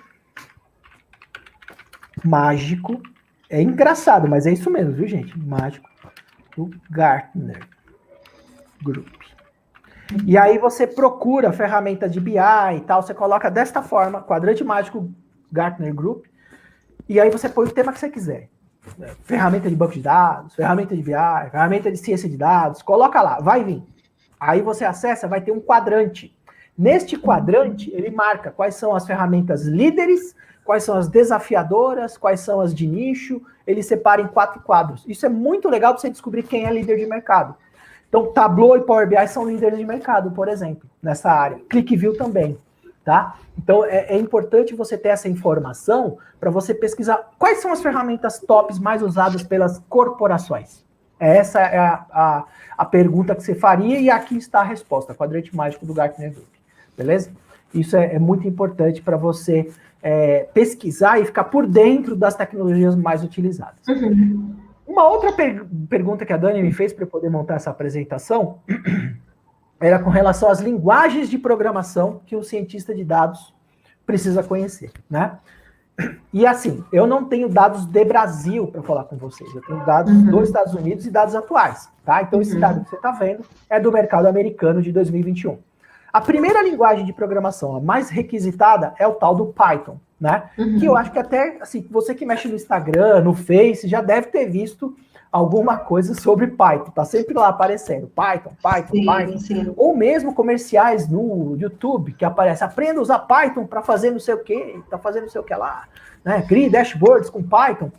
Mágico, é engraçado, mas é isso mesmo, viu, gente? Mágico do Gartner Group. E aí você procura ferramenta de BI e tal, você coloca desta forma, Quadrante Mágico Gartner Group, e aí você põe o tema que você quiser. Ferramenta de banco de dados, ferramenta de BI, ferramenta de ciência de dados, coloca lá, vai vir. Aí você acessa, vai ter um quadrante. Neste quadrante, ele marca quais são as ferramentas líderes, quais são as desafiadoras, quais são as de nicho, ele separa em 4 quadros. Isso é muito legal para você descobrir quem é líder de mercado. Então, Tableau e Power BI são líderes de mercado, por exemplo, nessa área. ClickView também, tá? Então, é importante você ter essa informação para você pesquisar quais são as ferramentas tops mais usadas pelas corporações. Essa é a pergunta que você faria e aqui está a resposta, Quadrante Mágico do Gartner Group, beleza? Isso é muito importante para você pesquisar e ficar por dentro das tecnologias mais utilizadas. Uhum. Uma outra pergunta que a Dani me fez para eu poder montar essa apresentação era com relação às linguagens de programação que o cientista de dados precisa conhecer, né? E assim, eu não tenho dados de Brasil para falar com vocês, eu tenho dados dos Estados Unidos e dados atuais, tá? Então esse dado que você está vendo é do mercado americano de 2021. A primeira linguagem de programação, a mais requisitada, é o tal do Python, né? Que eu acho que até, assim, você que mexe no Instagram, no Face, já deve ter visto alguma coisa sobre Python. Tá sempre lá aparecendo. Python. Sim. Ou mesmo comerciais no YouTube, que aparece, aprenda a usar Python para fazer não sei o que, tá fazendo não sei o que lá, né? Crie dashboards com Python.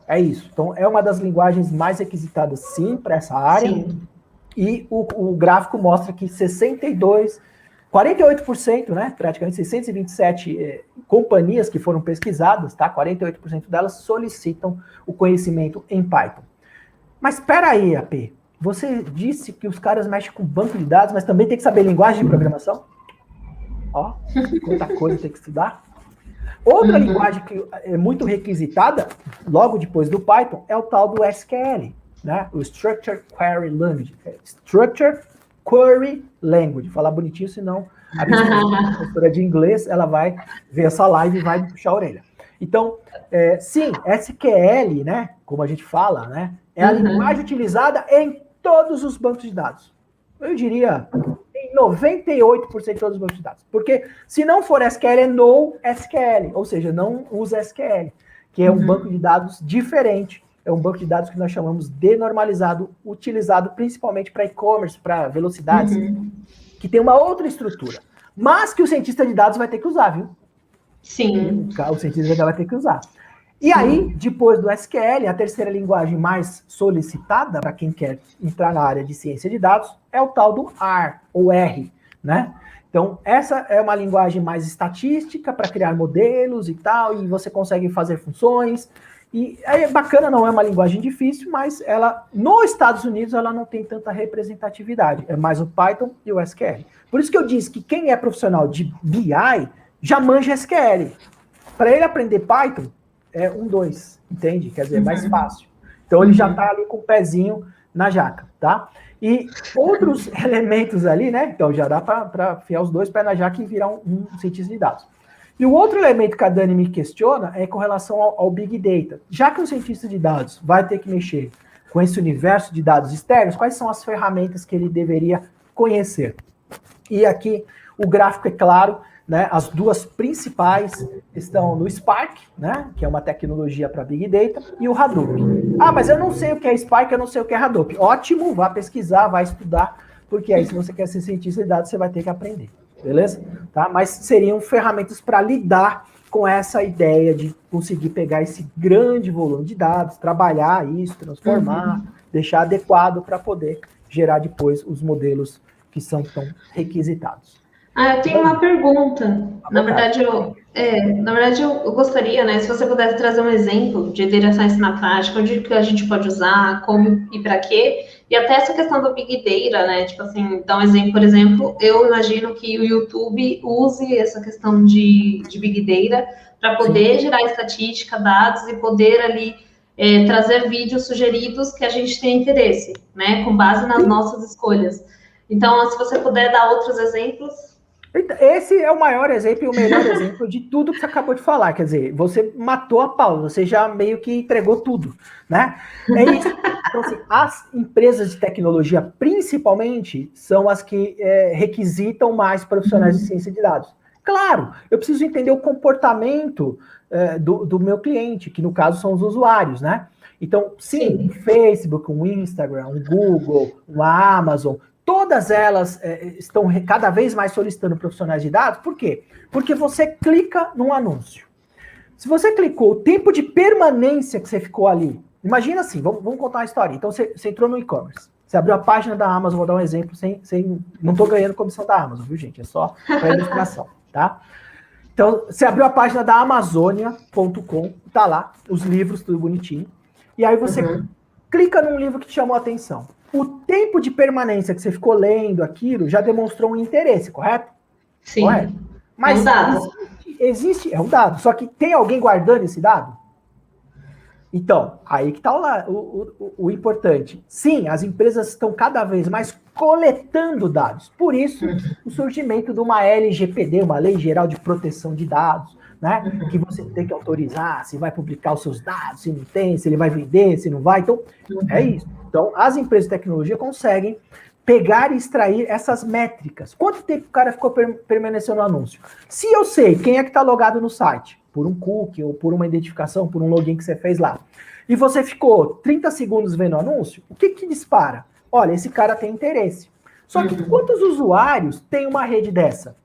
É isso. Então, é uma das linguagens mais requisitadas, sim, para essa área. Sim. E o gráfico mostra que 48%, né, praticamente 627 companhias que foram pesquisadas, tá? 48% delas solicitam o conhecimento em Python. Mas espera aí, AP, você disse que os caras mexem com banco de dados, mas também tem que saber linguagem de programação? Ó, quanta coisa tem que estudar. Outra linguagem que é muito requisitada, logo depois do Python, é o tal do SQL, né? O Structured Query Language. Structure Query Language. Falar bonitinho, senão a minha professora de inglês, ela vai ver essa live e vai me puxar a orelha. Então, sim, SQL, né, como a gente fala, né, é a linguagem utilizada em todos os bancos de dados. Eu diria em 98% de todos os bancos de dados. Porque se não for SQL, é NoSQL, ou seja, não usa SQL, que é um banco de dados diferente. É um banco de dados que nós chamamos de normalizado, utilizado principalmente para e-commerce, para velocidades, que tem uma outra estrutura. Mas que o cientista de dados vai ter que usar, viu? Sim. O cientista vai ter que usar. E aí, depois do SQL, a terceira linguagem mais solicitada para quem quer entrar na área de ciência de dados é o tal do R, ou R, né? Então, essa é uma linguagem mais estatística para criar modelos e tal, e você consegue fazer funções. E aí é bacana, não é uma linguagem difícil, mas ela, nos Estados Unidos, ela não tem tanta representatividade. É mais o Python e o SQL. Por isso que eu disse que quem é profissional de BI já manja SQL. Para ele aprender Python, é 2, entende? Quer dizer, é mais fácil. Então, ele já está ali com o pezinho na jaca, tá? E outros elementos ali, né? Então, já dá para enfiar os 2 pés na jaca e virar um cientista de dados. E o outro elemento que a Dani me questiona é com relação ao Big Data. Já que o cientista de dados vai ter que mexer com esse universo de dados externos, quais são as ferramentas que ele deveria conhecer? E aqui o gráfico é claro, né? As duas principais estão no Spark, né? Que é uma tecnologia para Big Data, e o Hadoop. Ah, mas eu não sei o que é Spark, eu não sei o que é Hadoop. Ótimo, vá pesquisar, vá estudar, porque aí se você quer ser cientista de dados, você vai ter que aprender. Beleza? Tá? Mas seriam ferramentas para lidar com essa ideia de conseguir pegar esse grande volume de dados, trabalhar isso, transformar, deixar adequado para poder gerar depois os modelos que são tão requisitados. Eu tenho uma pergunta. Na verdade, eu gostaria, né, se você pudesse trazer um exemplo de direções na prática, onde que a gente pode usar, como e para quê, e até essa questão do Big Data, né, tipo assim, dar um exemplo, por exemplo, eu imagino que o YouTube use essa questão de Big Data para poder gerar estatística, dados e poder ali trazer vídeos sugeridos que a gente tem interesse, né, com base nas nossas escolhas. Então, se você puder dar outros exemplos. Esse é o maior exemplo e o melhor exemplo de tudo que você acabou de falar. Quer dizer, você matou a pau, você já meio que entregou tudo, né? É isso. Então, assim, as empresas de tecnologia, principalmente, são as que requisitam mais profissionais de ciência de dados. Claro, eu preciso entender o comportamento do meu cliente, que no caso são os usuários, né? Então, sim, o Facebook, o Instagram, o Google, o Amazon, todas elas estão cada vez mais solicitando profissionais de dados. Por quê? Porque você clica num anúncio. Se você clicou, o tempo de permanência que você ficou ali, imagina assim, vamos contar uma história. Então, você entrou no e-commerce, você abriu a página da Amazon, vou dar um exemplo, não estou ganhando comissão da Amazon, viu, gente? É só para ilustração, tá? Então, você abriu a página da Amazonia.com, tá lá, os livros, tudo bonitinho, e aí você clica num livro que te chamou a atenção. O tempo de permanência que você ficou lendo aquilo já demonstrou um interesse, correto? Sim. Correto. Mas é um dado. É um dado, só que tem alguém guardando esse dado? Então, aí que está o importante. Sim, as empresas estão cada vez mais coletando dados. Por isso, o surgimento de uma LGPD, uma Lei Geral de Proteção de Dados, né? Que você tem que autorizar se vai publicar os seus dados, se não tem, se ele vai vender, se não vai. Então, é isso. Então, as empresas de tecnologia conseguem pegar e extrair essas métricas. Quanto tempo o cara ficou permanecendo no anúncio? Se eu sei quem é que está logado no site, por um cookie ou por uma identificação, por um login que você fez lá, e você ficou 30 segundos vendo o anúncio, o que dispara? Olha, esse cara tem interesse. Só que quantos usuários tem uma rede dessa?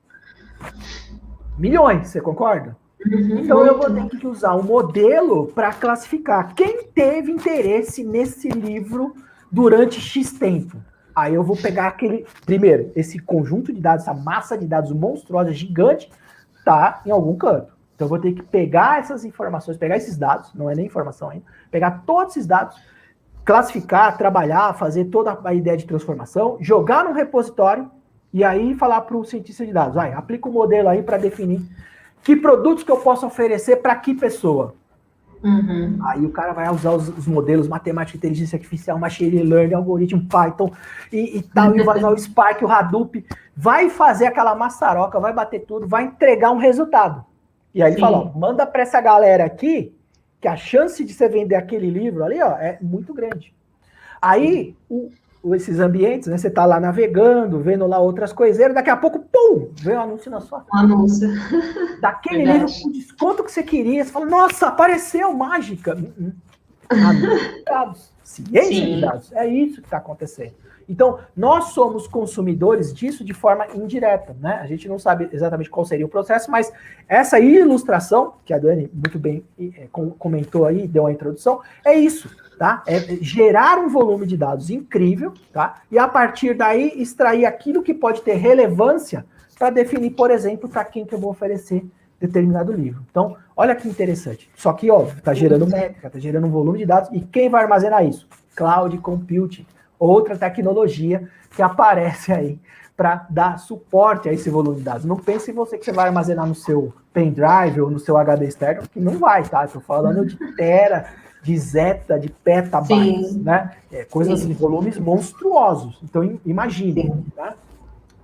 Milhões, você concorda? Então eu vou ter que usar um modelo para classificar quem teve interesse nesse livro durante X tempo. Aí eu vou pegar primeiro, esse conjunto de dados, essa massa de dados monstruosa, gigante, tá em algum canto. Então eu vou ter que pegar essas informações, pegar esses dados, não é nem informação ainda, pegar todos esses dados, classificar, trabalhar, fazer toda a ideia de transformação, jogar num repositório e aí falar para o cientista de dados, aplica o modelo aí para definir que produtos que eu posso oferecer para que pessoa. Aí o cara vai usar os modelos matemática, inteligência artificial, machine learning, algoritmo Python e tal, e vai usar o Spark, o Hadoop, vai fazer aquela maçaroca, vai bater tudo, vai entregar um resultado. E aí ele fala, ó, manda para essa galera aqui, que a chance de você vender aquele livro ali, ó, é muito grande. Aí, esses ambientes, né, você tá lá navegando, vendo lá outras coiseiras, daqui a pouco, pum, vem um anúncio na sua frente. Um anúncio. Daquele livro com desconto que você queria, você fala, nossa, apareceu, mágica. Anúncio de dados, ciência de dados, é isso que está acontecendo. Então, nós somos consumidores disso de forma indireta, né? A gente não sabe exatamente qual seria o processo, mas essa ilustração, que a Dani muito bem comentou aí, deu a introdução, é isso, tá? É gerar um volume de dados incrível, tá? E a partir daí, extrair aquilo que pode ter relevância para definir, por exemplo, para quem que eu vou oferecer determinado livro. Então, olha que interessante. Só que, óbvio, está gerando métrica, está gerando um volume de dados, e quem vai armazenar isso? Cloud Computing, outra tecnologia que aparece aí para dar suporte a esse volume de dados. Não pense em você que você vai armazenar no seu pendrive ou no seu HD externo, que não vai, tá? Estou falando de tera, de zeta, de petabytes, né? Coisas de volumes monstruosos. Então, imagine, tá?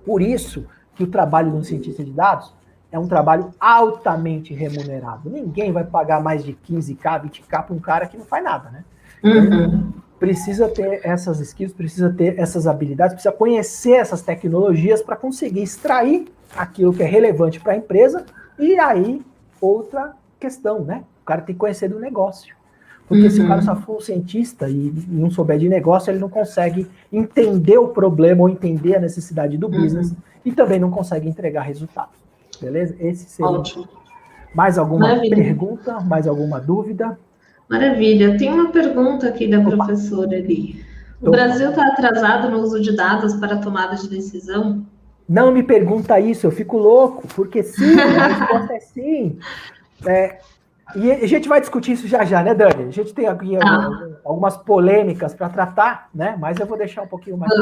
Por isso que o trabalho de um cientista de dados é um trabalho altamente remunerado. Ninguém vai pagar mais de 15K, 20K para um cara que não faz nada, né? Então, precisa ter essas skills, precisa ter essas habilidades, precisa conhecer essas tecnologias para conseguir extrair aquilo que é relevante para a empresa. E aí, outra questão, né? O cara tem que conhecer do negócio. Porque se o cara só for um cientista e não souber de negócio, ele não consegue entender o problema ou entender a necessidade do business e também não consegue entregar resultado. Beleza? Esse seria. Ótimo. Mais alguma pergunta? Mais alguma dúvida? Maravilha. Tem uma pergunta aqui da professora ali. O Brasil está atrasado no uso de dados para tomada de decisão? Não me pergunta isso, eu fico louco, porque sim, a resposta é sim. E a gente vai discutir isso já já, né, Dani? A gente tem aqui algumas polêmicas para tratar, né? Mas eu vou deixar um pouquinho mais.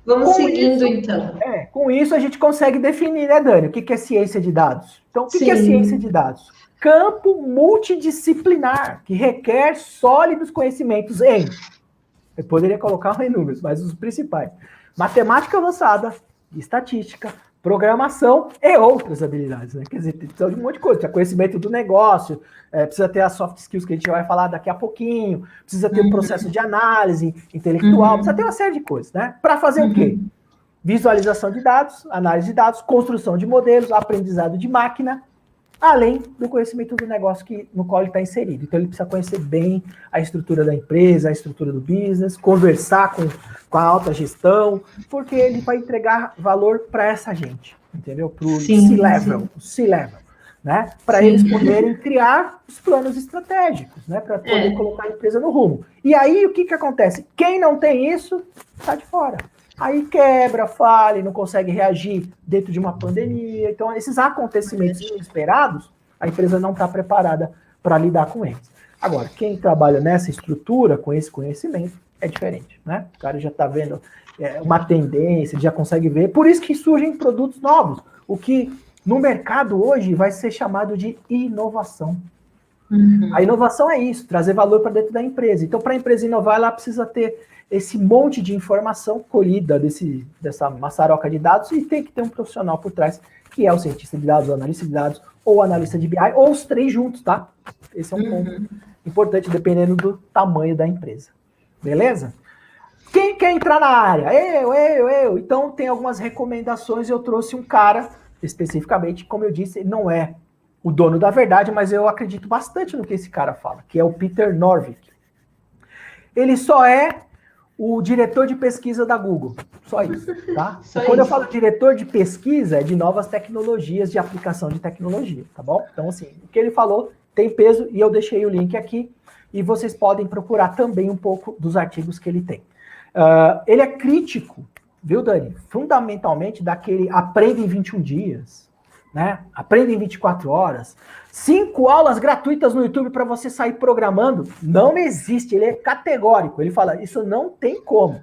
Vamos seguindo, então. Com isso a gente consegue definir, né, Dani? O que é ciência de dados? Então, o que é ciência de dados? Campo multidisciplinar, que requer sólidos conhecimentos em... Eu poderia colocar em números, mas os principais. Matemática avançada, estatística, programação e outras habilidades, né? Quer dizer, precisa de um monte de coisa. Precisa conhecimento do negócio, precisa ter as soft skills que a gente vai falar daqui a pouquinho, precisa ter um processo de análise intelectual, precisa ter uma série de coisas, né? Para fazer o quê? Visualização de dados, análise de dados, construção de modelos, aprendizado de máquina, além do conhecimento do negócio no qual ele está inserido. Então, ele precisa conhecer bem a estrutura da empresa, a estrutura do business, conversar com a alta gestão, porque ele vai entregar valor para essa gente, entendeu? Para o C-level, né? Para eles poderem criar os planos estratégicos, né? Para poder colocar a empresa no rumo. E aí, o que acontece? Quem não tem isso, está de fora. Aí quebra, falha, não consegue reagir dentro de uma pandemia. Então, esses acontecimentos inesperados, a empresa não está preparada para lidar com eles. Agora, quem trabalha nessa estrutura, com esse conhecimento, é diferente, né? O cara já está vendo uma tendência, já consegue ver. Por isso que surgem produtos novos. O que no mercado hoje vai ser chamado de inovação. A inovação é isso, trazer valor para dentro da empresa. Então, para a empresa inovar, ela precisa ter esse monte de informação colhida dessa maçaroca de dados, e tem que ter um profissional por trás, que é o cientista de dados, o analista de dados, ou o analista de BI, ou os três juntos, tá? Esse é um ponto importante, dependendo do tamanho da empresa. Beleza? Quem quer entrar na área? Eu. Então, tem algumas recomendações, eu trouxe um cara, especificamente, como eu disse, não é o dono da verdade, mas eu acredito bastante no que esse cara fala, que é o Peter Norvig. Ele só é o diretor de pesquisa da Google. Só isso, tá? Quando eu falo diretor de pesquisa, é de novas tecnologias, de aplicação de tecnologia, tá bom? Então, assim, o que ele falou tem peso, e eu deixei o link aqui, e vocês podem procurar também um pouco dos artigos que ele tem. Ele é crítico, viu, Dani? Fundamentalmente daquele aprenda em 21 dias, né? Aprenda em 24 horas. 5 aulas gratuitas no YouTube para você sair programando. Não existe, ele é categórico. Ele fala, isso não tem como.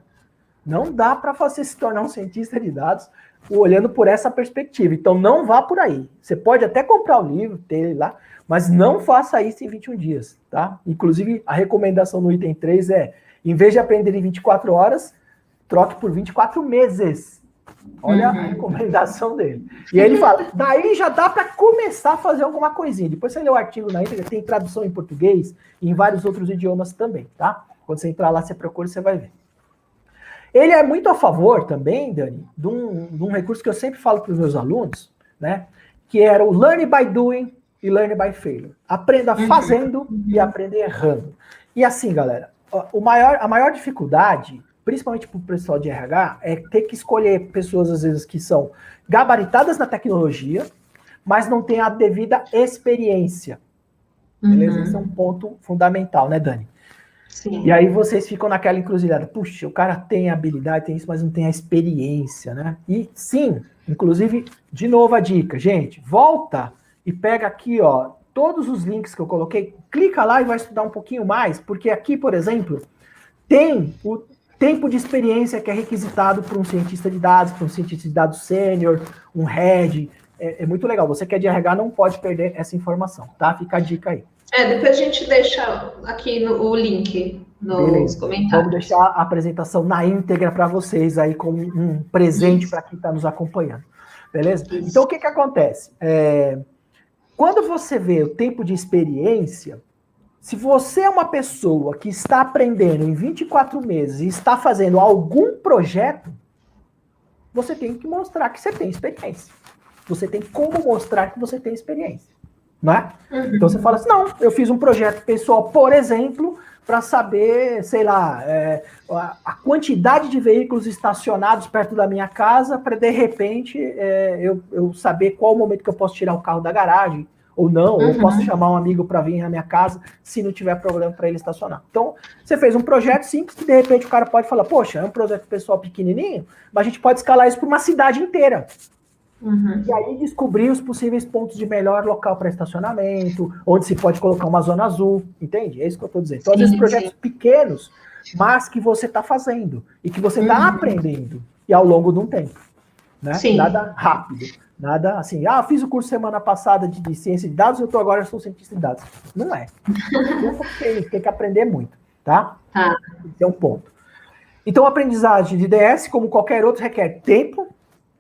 Não dá para você se tornar um cientista de dados olhando por essa perspectiva. Então, não vá por aí. Você pode até comprar o livro, ter ele lá, mas não faça isso em 21 dias, tá? Inclusive, a recomendação no item 3 é, em vez de aprender em 24 horas, troque por 24 meses. Olha a recomendação dele. E aí ele fala, daí já dá para começar a fazer alguma coisinha. Depois você lê o artigo na íntegra, tem tradução em português e em vários outros idiomas também, tá? Quando você entrar lá, você procura, você vai ver. Ele é muito a favor também, Dani, de um recurso que eu sempre falo para os meus alunos, né? Que era o learn by doing e learn by failure. Aprenda fazendo e aprenda errando. E assim, galera, a maior dificuldade, principalmente para o pessoal de RH, é ter que escolher pessoas, às vezes, que são gabaritadas na tecnologia, mas não têm a devida experiência. Beleza? Esse é um ponto fundamental, né, Dani? Sim. E aí vocês ficam naquela encruzilhada. Puxa, o cara tem habilidade, tem isso, mas não tem a experiência, né? E sim, inclusive, de novo a dica, gente, volta e pega aqui, ó, todos os links que eu coloquei, clica lá e vai estudar um pouquinho mais, porque aqui, por exemplo, tem o tempo de experiência que é requisitado para um cientista de dados, para um cientista de dados sênior, um head. É muito legal. Você que é de RH não pode perder essa informação, tá? Fica a dica aí. Depois a gente deixa aqui o link nos comentários. Vamos deixar a apresentação na íntegra para vocês aí como um presente para quem está nos acompanhando. Beleza? Isso. Então, o que acontece? Quando você vê o tempo de experiência, se você é uma pessoa que está aprendendo em 24 meses e está fazendo algum projeto, você tem que mostrar que você tem experiência. Você tem como mostrar que você tem experiência. Né? Então você fala assim, não, eu fiz um projeto pessoal, por exemplo, para saber, sei lá, a quantidade de veículos estacionados perto da minha casa, para de repente eu saber qual o momento que eu posso tirar o carro da garagem, ou não, ou eu posso chamar um amigo para vir na minha casa, se não tiver problema para ele estacionar. Então, você fez um projeto simples, que de repente o cara pode falar, poxa, é um projeto pessoal pequenininho, mas a gente pode escalar isso para uma cidade inteira. E aí descobrir os possíveis pontos de melhor local para estacionamento, onde se pode colocar uma zona azul, entende? É isso que eu estou dizendo. Então, às vezes, projetos pequenos, mas que você está fazendo e que você está aprendendo, e ao longo de um tempo. Né? Nada rápido, nada assim, fiz o curso semana passada de ciência de dados, agora sou cientista de dados. Não é. Tem que aprender muito, tá? Esse é um ponto. Então, a aprendizagem de DS, como qualquer outro, requer tempo,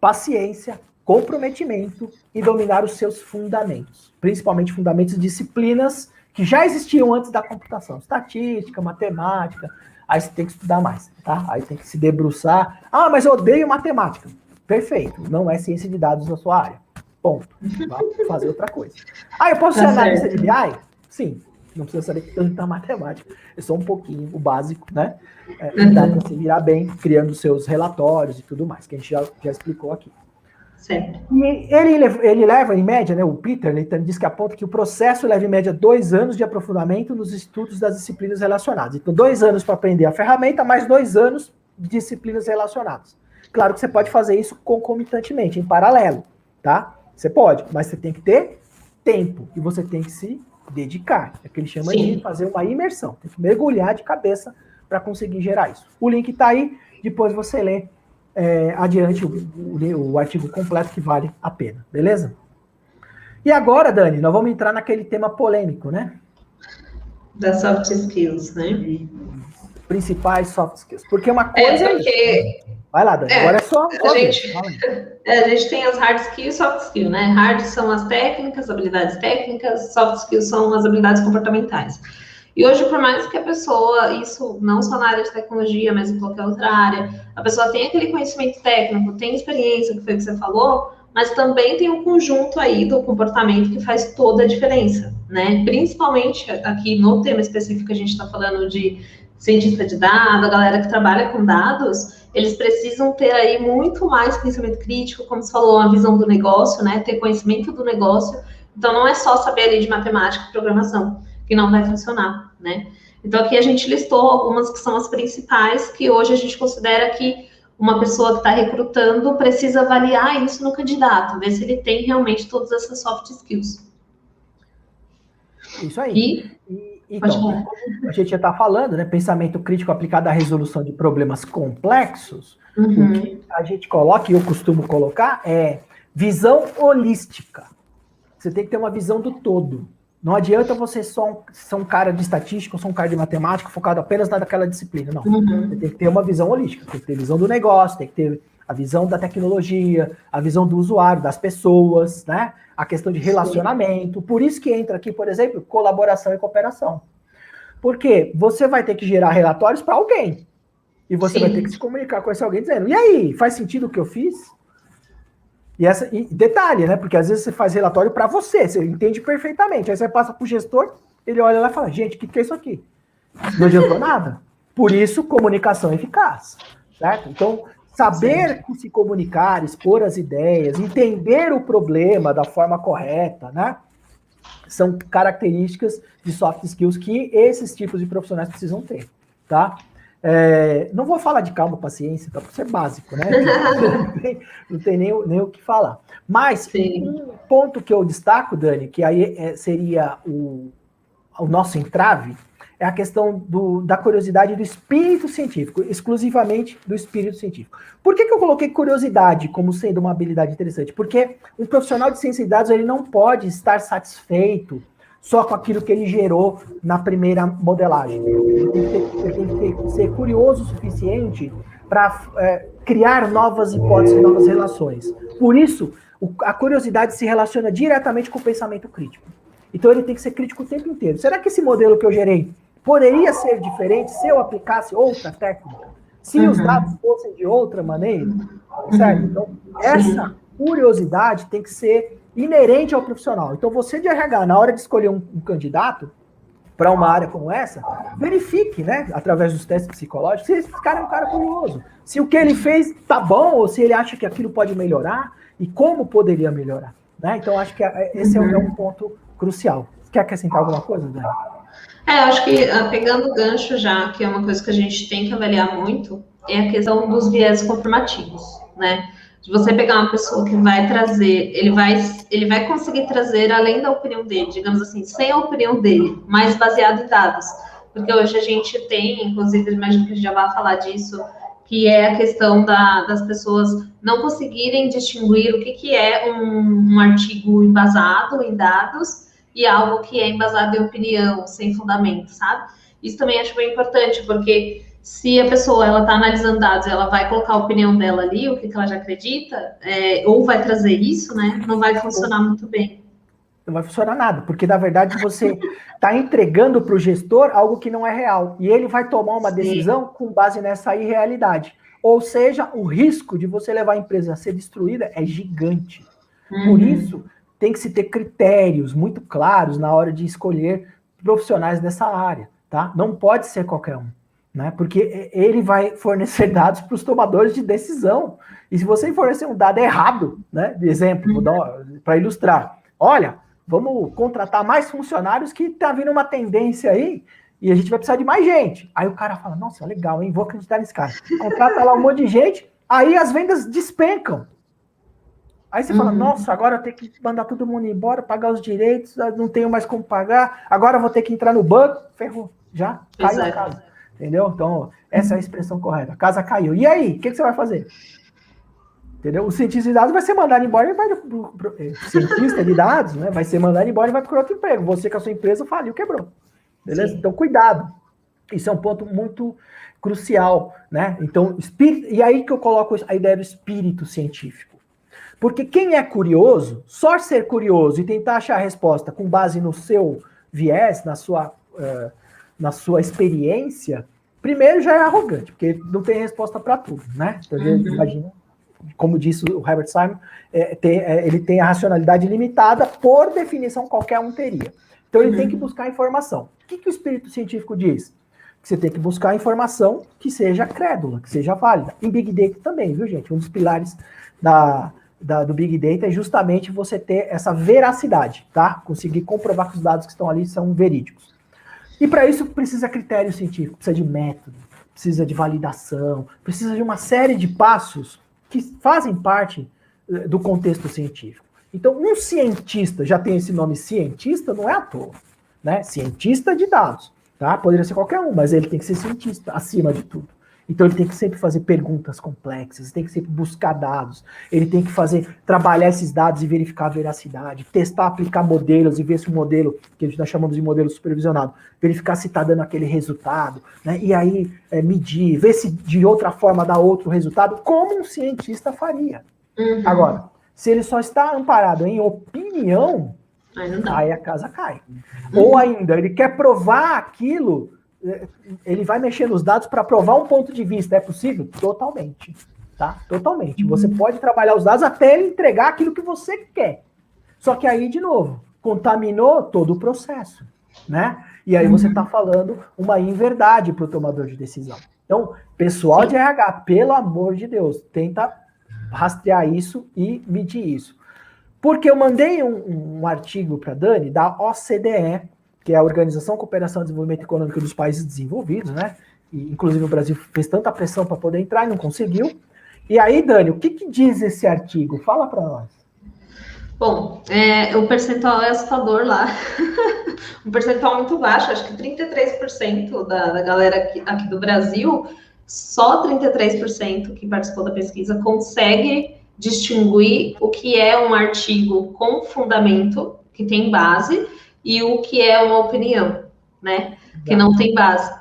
paciência, comprometimento e dominar os seus fundamentos, principalmente fundamentos de disciplinas que já existiam antes da computação, estatística, matemática, aí você tem que estudar mais, tá? Aí tem que se debruçar, mas eu odeio matemática. Perfeito, não é ciência de dados na sua área, ponto, vai fazer outra coisa. Eu posso ser analista de BI? Sim, não precisa saber tanta matemática, é só um pouquinho, o básico, né? Dá para se virar bem, criando seus relatórios e tudo mais, que a gente já explicou aqui. Certo. E ele leva, em média, né, o Peter, ele diz que aponta que o processo leva, em média, 2 anos de aprofundamento nos estudos das disciplinas relacionadas. Então, 2 anos para aprender a ferramenta, mais 2 anos de disciplinas relacionadas. Claro que você pode fazer isso concomitantemente, em paralelo, tá? Você pode, mas você tem que ter tempo e você tem que se dedicar. É o que ele chama de fazer uma imersão. Tem que mergulhar de cabeça para conseguir gerar isso. O link está aí, depois você lê adiante o artigo completo que vale a pena, beleza? E agora, Dani, nós vamos entrar naquele tema polêmico, né? Das soft skills, né? Principais soft skills. Porque uma coisa Vai lá, Dani, agora é só... A gente tem as hard skills e soft skills, né? Hard são as técnicas, habilidades técnicas, soft skills são as habilidades comportamentais. E hoje, por mais que a pessoa, isso não só na área de tecnologia, mas em qualquer outra área, a pessoa tem aquele conhecimento técnico, tem experiência, que foi o que você falou, mas também tem um conjunto aí do comportamento que faz toda a diferença, né? Principalmente aqui no tema específico que a gente está falando de cientista de dados, a galera que trabalha com dados, eles precisam ter aí muito mais pensamento crítico, como você falou, a visão do negócio, né? Ter conhecimento do negócio. Então, não é só saber ali de matemática e programação, que não vai funcionar, né? Então, aqui a gente listou algumas que são as principais, que hoje a gente considera que uma pessoa que está recrutando precisa avaliar isso no candidato, ver se ele tem realmente todas essas soft skills. Isso aí. Então, a gente já está falando, né? Pensamento crítico aplicado à resolução de problemas complexos. O que a gente coloca, e eu costumo colocar, é visão holística. Você tem que ter uma visão do todo. Não adianta você ser um cara de estatística ou ser um cara de matemática focado apenas naquela disciplina. Não. Você tem que ter uma visão holística. Tem que ter visão do negócio, tem que ter a visão da tecnologia, a visão do usuário, das pessoas, né? A questão de relacionamento. Por isso que entra aqui, por exemplo, colaboração e cooperação. Porque você vai ter que gerar relatórios para alguém. E você vai ter que se comunicar com esse alguém dizendo, e aí, faz sentido o que eu fiz? E detalhe, né? Porque às vezes você faz relatório para você entende perfeitamente. Aí você passa para o gestor, ele olha lá e fala, gente, o que é isso aqui? Não adiantou nada. Por isso, comunicação eficaz. Certo? Então, saber se comunicar, expor as ideias, entender o problema da forma correta, né? São características de soft skills que esses tipos de profissionais precisam ter, tá? Não vou falar de calma, paciência, tá? Porque isso é básico, né? Não tem nem o que falar. Mas um ponto que eu destaco, Dani, que aí seria o nosso entrave, é a questão da curiosidade do espírito científico, exclusivamente do espírito científico. Por que eu coloquei curiosidade como sendo uma habilidade interessante? Porque um profissional de ciência de dados ele não pode estar satisfeito só com aquilo que ele gerou na primeira modelagem. Ele tem que ser curioso o suficiente para criar novas hipóteses, novas relações. Por isso, a curiosidade se relaciona diretamente com o pensamento crítico. Então ele tem que ser crítico o tempo inteiro. Será que esse modelo que eu gerei poderia ser diferente se eu aplicasse outra técnica? Se os dados fossem de outra maneira? Certo? Então, essa curiosidade tem que ser inerente ao profissional. Então, você de RH, na hora de escolher um candidato para uma área como essa, verifique, né, através dos testes psicológicos, se esse cara é um cara curioso. Se o que ele fez tá bom, ou se ele acha que aquilo pode melhorar, e como poderia melhorar. Né? Então, acho que esse é um ponto crucial. Quer acrescentar alguma coisa, Dani? Acho que pegando o gancho já, que é uma coisa que a gente tem que avaliar muito, é a questão dos viés confirmativos, né? De você pegar uma pessoa que vai trazer, ele vai conseguir trazer além da opinião dele, digamos assim, sem a opinião dele, mas baseado em dados. Porque hoje a gente tem, inclusive, imagino que a gente já vai falar disso, que é a questão das pessoas não conseguirem distinguir o que é um artigo embasado em dados e algo que é embasado em opinião, sem fundamento, sabe? Isso também acho bem importante, porque se a pessoa ela está analisando dados, ela vai colocar a opinião dela ali, o que ela já acredita, ou vai trazer isso, né? Não vai funcionar muito bem. Não vai funcionar nada, porque na verdade você está entregando para o gestor algo que não é real, e ele vai tomar uma decisão com base nessa irrealidade. Ou seja, o risco de você levar a empresa a ser destruída é gigante. Por isso, tem que se ter critérios muito claros na hora de escolher profissionais dessa área, tá? Não pode ser qualquer um, né? Porque ele vai fornecer dados para os tomadores de decisão. E se você fornecer um dado errado, né? De exemplo, vou dar para ilustrar. Olha, vamos contratar mais funcionários que tá vindo uma tendência aí e a gente vai precisar de mais gente. Aí o cara fala, nossa, legal, hein? Vou acreditar nesse cara. Contrata lá um monte de gente, aí as vendas despencam. Aí você fala, nossa, agora eu tenho que mandar todo mundo embora, pagar os direitos, não tenho mais como pagar, agora eu vou ter que entrar no banco, ferrou, já caiu a casa. Entendeu? Então, essa é a expressão correta. A casa caiu. E aí, o que você vai fazer? Entendeu? O cientista de dados vai ser mandado embora e vai cientista de dados, né? Vai ser mandado embora e vai para outro emprego. Você com a sua empresa faliu, quebrou. Beleza? Sim. Então, cuidado. Isso é um ponto muito crucial, né? Então, e aí que eu coloco a ideia do espírito científico. Porque quem é curioso, só ser curioso e tentar achar a resposta com base no seu viés, na sua experiência, primeiro já é arrogante, porque não tem resposta para tudo, né? Então, imagina, como disse o Herbert Simon, ele tem a racionalidade limitada, por definição qualquer um teria. Então ele tem que buscar informação. O que o espírito científico diz? Que você tem que buscar informação que seja crédula, que seja válida. Em Big Data também, viu, gente? Um dos pilares do Big Data é justamente você ter essa veracidade, tá? Conseguir comprovar que os dados que estão ali são verídicos. E para isso precisa critério científico, precisa de método, precisa de validação, precisa de uma série de passos que fazem parte do contexto científico. Então, um cientista, já tem esse nome cientista, não é à toa. né? Cientista de dados, tá? Poderia ser qualquer um, mas ele tem que ser cientista, acima de tudo. Então ele tem que sempre fazer perguntas complexas, tem que sempre buscar dados, ele tem que trabalhar esses dados e verificar a veracidade, testar, aplicar modelos e ver se o modelo, que nós chamamos de modelo supervisionado, verificar se está dando aquele resultado, né? E aí medir, ver se de outra forma dá outro resultado, como um cientista faria. Agora, se ele só está amparado em opinião, aí a casa cai. Ou ainda, ele quer provar aquilo, ele vai mexer nos dados para provar um ponto de vista. É possível? Totalmente. Tá? Totalmente. Você pode trabalhar os dados até ele entregar aquilo que você quer. Só que aí, de novo, contaminou todo o processo. Né? E aí você está falando uma inverdade para o tomador de decisão. Então, pessoal de RH, pelo amor de Deus, tenta rastrear isso e medir isso. Porque eu mandei um artigo para a Dani, da OCDE, que é a Organização de Cooperação e Desenvolvimento Econômico dos Países Desenvolvidos, né? E, inclusive o Brasil fez tanta pressão para poder entrar e não conseguiu. E aí, Dani, o que diz esse artigo? Fala para nós. Bom, o percentual é assustador lá. Um percentual muito baixo, acho que 33% da galera aqui do Brasil, só 33% que participou da pesquisa consegue distinguir o que é um artigo com fundamento, que tem base, e o que é uma opinião, né? Que não tem base.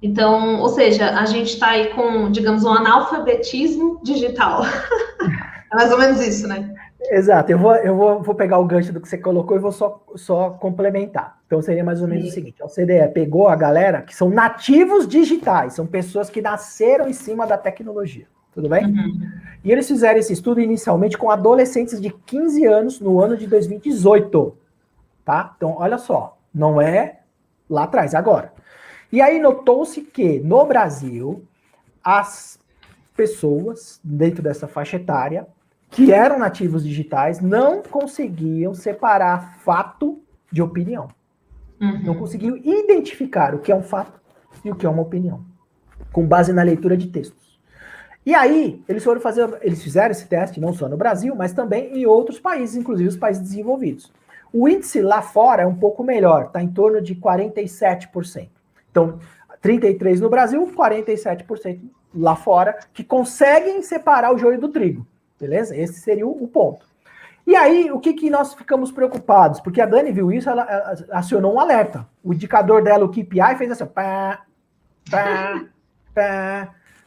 Então, ou seja, a gente está aí com, digamos, um analfabetismo digital. É mais ou menos isso, né? Exato, eu vou pegar o gancho do que você colocou e vou só complementar. Então seria mais ou menos o seguinte: a OCDE pegou a galera que são nativos digitais, são pessoas que nasceram em cima da tecnologia, tudo bem? E eles fizeram esse estudo inicialmente com adolescentes de 15 anos no ano de 2018, tá? Então olha só, não é lá atrás, agora. E aí notou-se que no Brasil, as pessoas dentro dessa faixa etária que eram nativos digitais não conseguiam separar fato de opinião. Não conseguiam identificar o que é um fato e o que é uma opinião, com base na leitura de textos. E aí, eles fizeram esse teste não só no Brasil, mas também em outros países, inclusive os países desenvolvidos. O índice lá fora é um pouco melhor, está em torno de 47%. Então, 33% no Brasil, 47% lá fora, que conseguem separar o joio do trigo. Beleza? Esse seria o ponto. E aí, o que nós ficamos preocupados? Porque a Dani viu isso, ela acionou um alerta. O indicador dela, o KPI, fez assim, pá,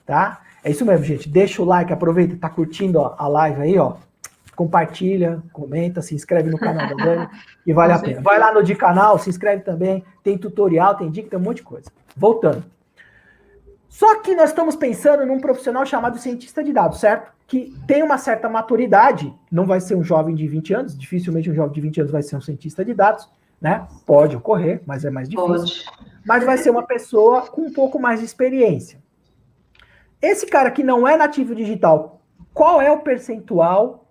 tá? É isso mesmo, gente. Deixa o like, aproveita, tá curtindo a live aí, ó. Compartilha, comenta, se inscreve no canal da Dani e vale a pena. Vai lá no de canal, se inscreve também. Tem tutorial, tem dica, tem um monte de coisa. Voltando. Só que nós estamos pensando num profissional chamado cientista de dados, certo? Que tem uma certa maturidade, não vai ser um jovem de 20 anos, dificilmente um jovem de 20 anos vai ser um cientista de dados, né? Pode ocorrer, mas é mais difícil. Pode. Mas vai ser uma pessoa com um pouco mais de experiência. Esse cara que não é nativo digital, qual é o percentual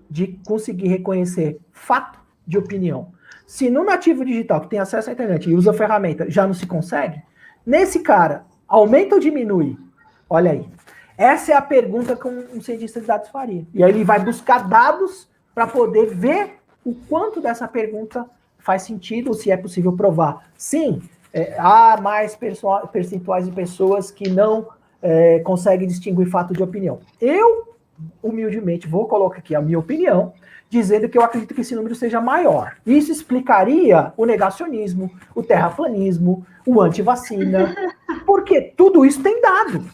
de conseguir reconhecer fato de opinião? Se no nativo digital, que tem acesso à internet e usa a ferramenta, já não se consegue, nesse cara, aumenta ou diminui? Olha aí. Essa é a pergunta que um cientista de dados faria. E aí ele vai buscar dados para poder ver o quanto dessa pergunta faz sentido, ou se é possível provar. Sim, há mais percentuais de pessoas que não conseguem distinguir fato de opinião. Eu, humildemente, vou colocar aqui a minha opinião, dizendo que eu acredito que esse número seja maior. Isso explicaria o negacionismo, o terraplanismo, o antivacina, porque tudo isso tem dado.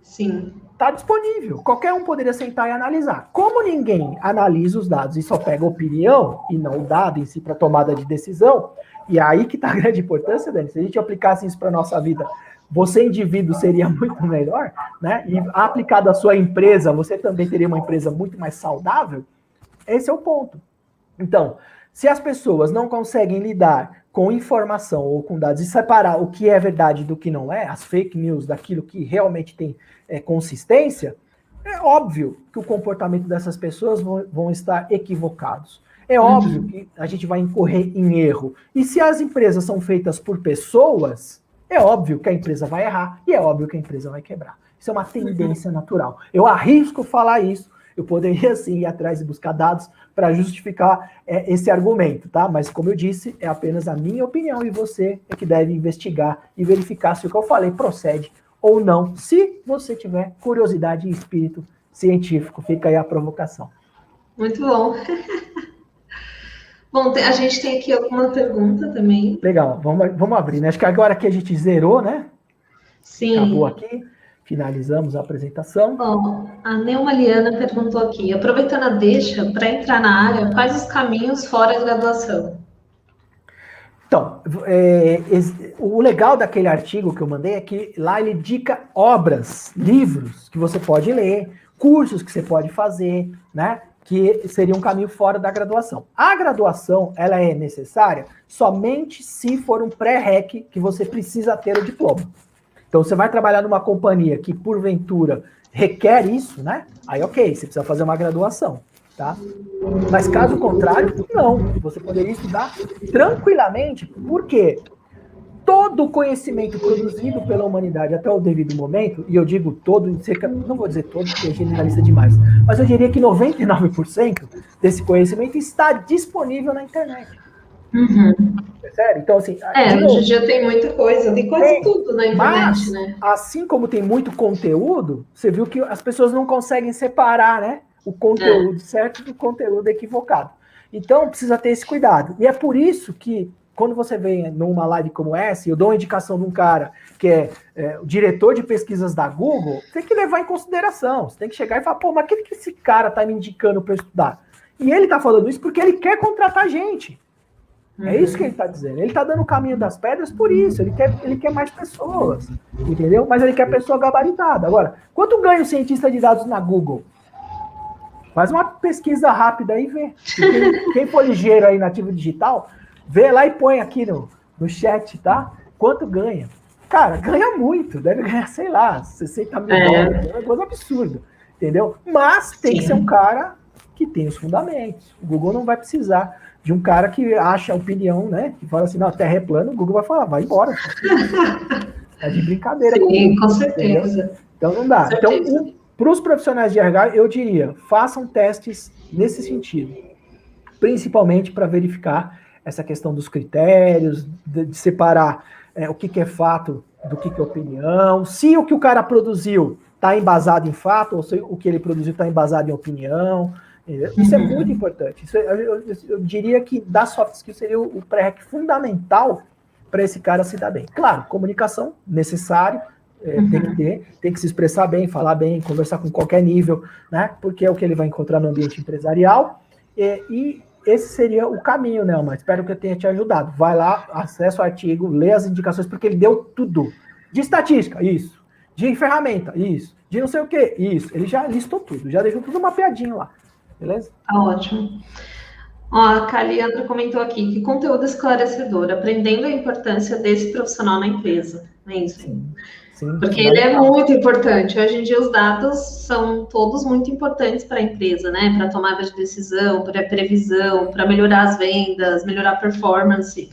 Sim. Está disponível. Qualquer um poderia sentar e analisar. Como ninguém analisa os dados e só pega a opinião e não o dado em si para tomada de decisão, e aí que está a grande importância, Dani, se a gente aplicasse isso para a nossa vida, você, indivíduo, seria muito melhor, né? E aplicado à sua empresa, você também teria uma empresa muito mais saudável. Esse é o ponto. Então, se as pessoas não conseguem lidar com informação ou com dados e separar o que é verdade do que não é, as fake news daquilo que realmente tem consistência, é óbvio que o comportamento dessas pessoas vão estar equivocados. É óbvio que a gente vai incorrer em erro. E se as empresas são feitas por pessoas, é óbvio que a empresa vai errar e é óbvio que a empresa vai quebrar. Isso é uma tendência natural. Eu arrisco falar isso. eu poderia sim ir atrás e buscar dados para justificar esse argumento, tá? Mas como eu disse, é apenas a minha opinião e você é que deve investigar e verificar se o que eu falei procede ou não, se você tiver curiosidade e espírito científico. Fica aí a provocação. Muito bom. Bom, a gente tem aqui alguma pergunta também. Legal, vamos abrir, né? Acho que agora que a gente zerou, né? Sim. Acabou aqui, finalizamos a apresentação. Bom, a Neuma Liana perguntou aqui, aproveitando a deixa, para entrar na área, quais os caminhos fora a graduação? Então, o legal daquele artigo que eu mandei é que lá ele indica obras, livros que você pode ler, cursos que você pode fazer, né? Que seria um caminho fora da graduação. A graduação, ela é necessária somente se for um pré-req que você precisa ter o diploma. Então, você vai trabalhar numa companhia que, porventura, requer isso, né? Aí, ok, você precisa fazer uma graduação, tá? Mas, caso contrário, não. Você poderia estudar tranquilamente. Por quê? Todo o conhecimento produzido pela humanidade até o devido momento, e eu digo todo, não vou dizer todo, porque é generalista demais, mas eu diria que 99% desse conhecimento está disponível na internet. Uhum. Sério? Então, assim... hoje em dia tem muita coisa, de quase tudo na internet, mas, né? Assim como tem muito conteúdo, você viu que as pessoas não conseguem separar, né? O conteúdo certo do conteúdo equivocado. Então, precisa ter esse cuidado. E é por isso que, quando você vem numa live como essa, e eu dou uma indicação de um cara que é o diretor de pesquisas da Google, tem que levar em consideração. Você tem que chegar e falar, pô, mas o que esse cara tá me indicando para eu estudar? E ele tá falando isso porque ele quer contratar gente. É isso que ele está dizendo. Ele está dando o caminho das pedras por isso. Ele quer mais pessoas, entendeu? Mas ele quer pessoa gabaritada. Agora, quanto ganha o cientista de dados na Google? Faz uma pesquisa rápida aí e vê. Quem for ligeiro aí, nativo digital, vê lá e põe aqui no chat, tá? Quanto ganha? Cara, ganha muito. Deve ganhar, sei lá, 60 mil dólares. É uma coisa absurda, entendeu? Mas tem que ser um cara que tem os fundamentos. O Google não vai precisar de um cara que acha a opinião, né? Que fala assim, não, a Terra é plana, o Google vai falar, vai embora. É de brincadeira. Sim, com certeza. Entendeu? Então não dá. Então, para os profissionais de RH, eu diria, façam testes nesse sentido. Principalmente para verificar essa questão dos critérios, de separar o que é fato do que é opinião, se o que o cara produziu está embasado em fato, ou se o que ele produziu está embasado em opinião. Isso é muito importante. Isso, eu diria que das soft skills seria o pré-req fundamental para esse cara se dar bem. Claro, comunicação, necessário, tem que se expressar bem, falar bem, conversar com qualquer nível, né? Porque é o que ele vai encontrar no ambiente empresarial. E esse seria o caminho, né, Alma? Espero que eu tenha te ajudado. Vai lá, acessa o artigo, lê as indicações, porque ele deu tudo. De estatística, isso. De ferramenta, isso. De não sei o quê, isso. Ele já listou tudo, já deixou tudo mapeadinho lá. Beleza? Tá ótimo. Ó, a Caliandra comentou aqui que conteúdo esclarecedor, aprendendo a importância desse profissional na empresa. É isso. Sim, porque ele é muito importante. Hoje em dia os dados são todos muito importantes para a empresa, né? Para tomada de decisão, para previsão, para melhorar as vendas, melhorar a performance.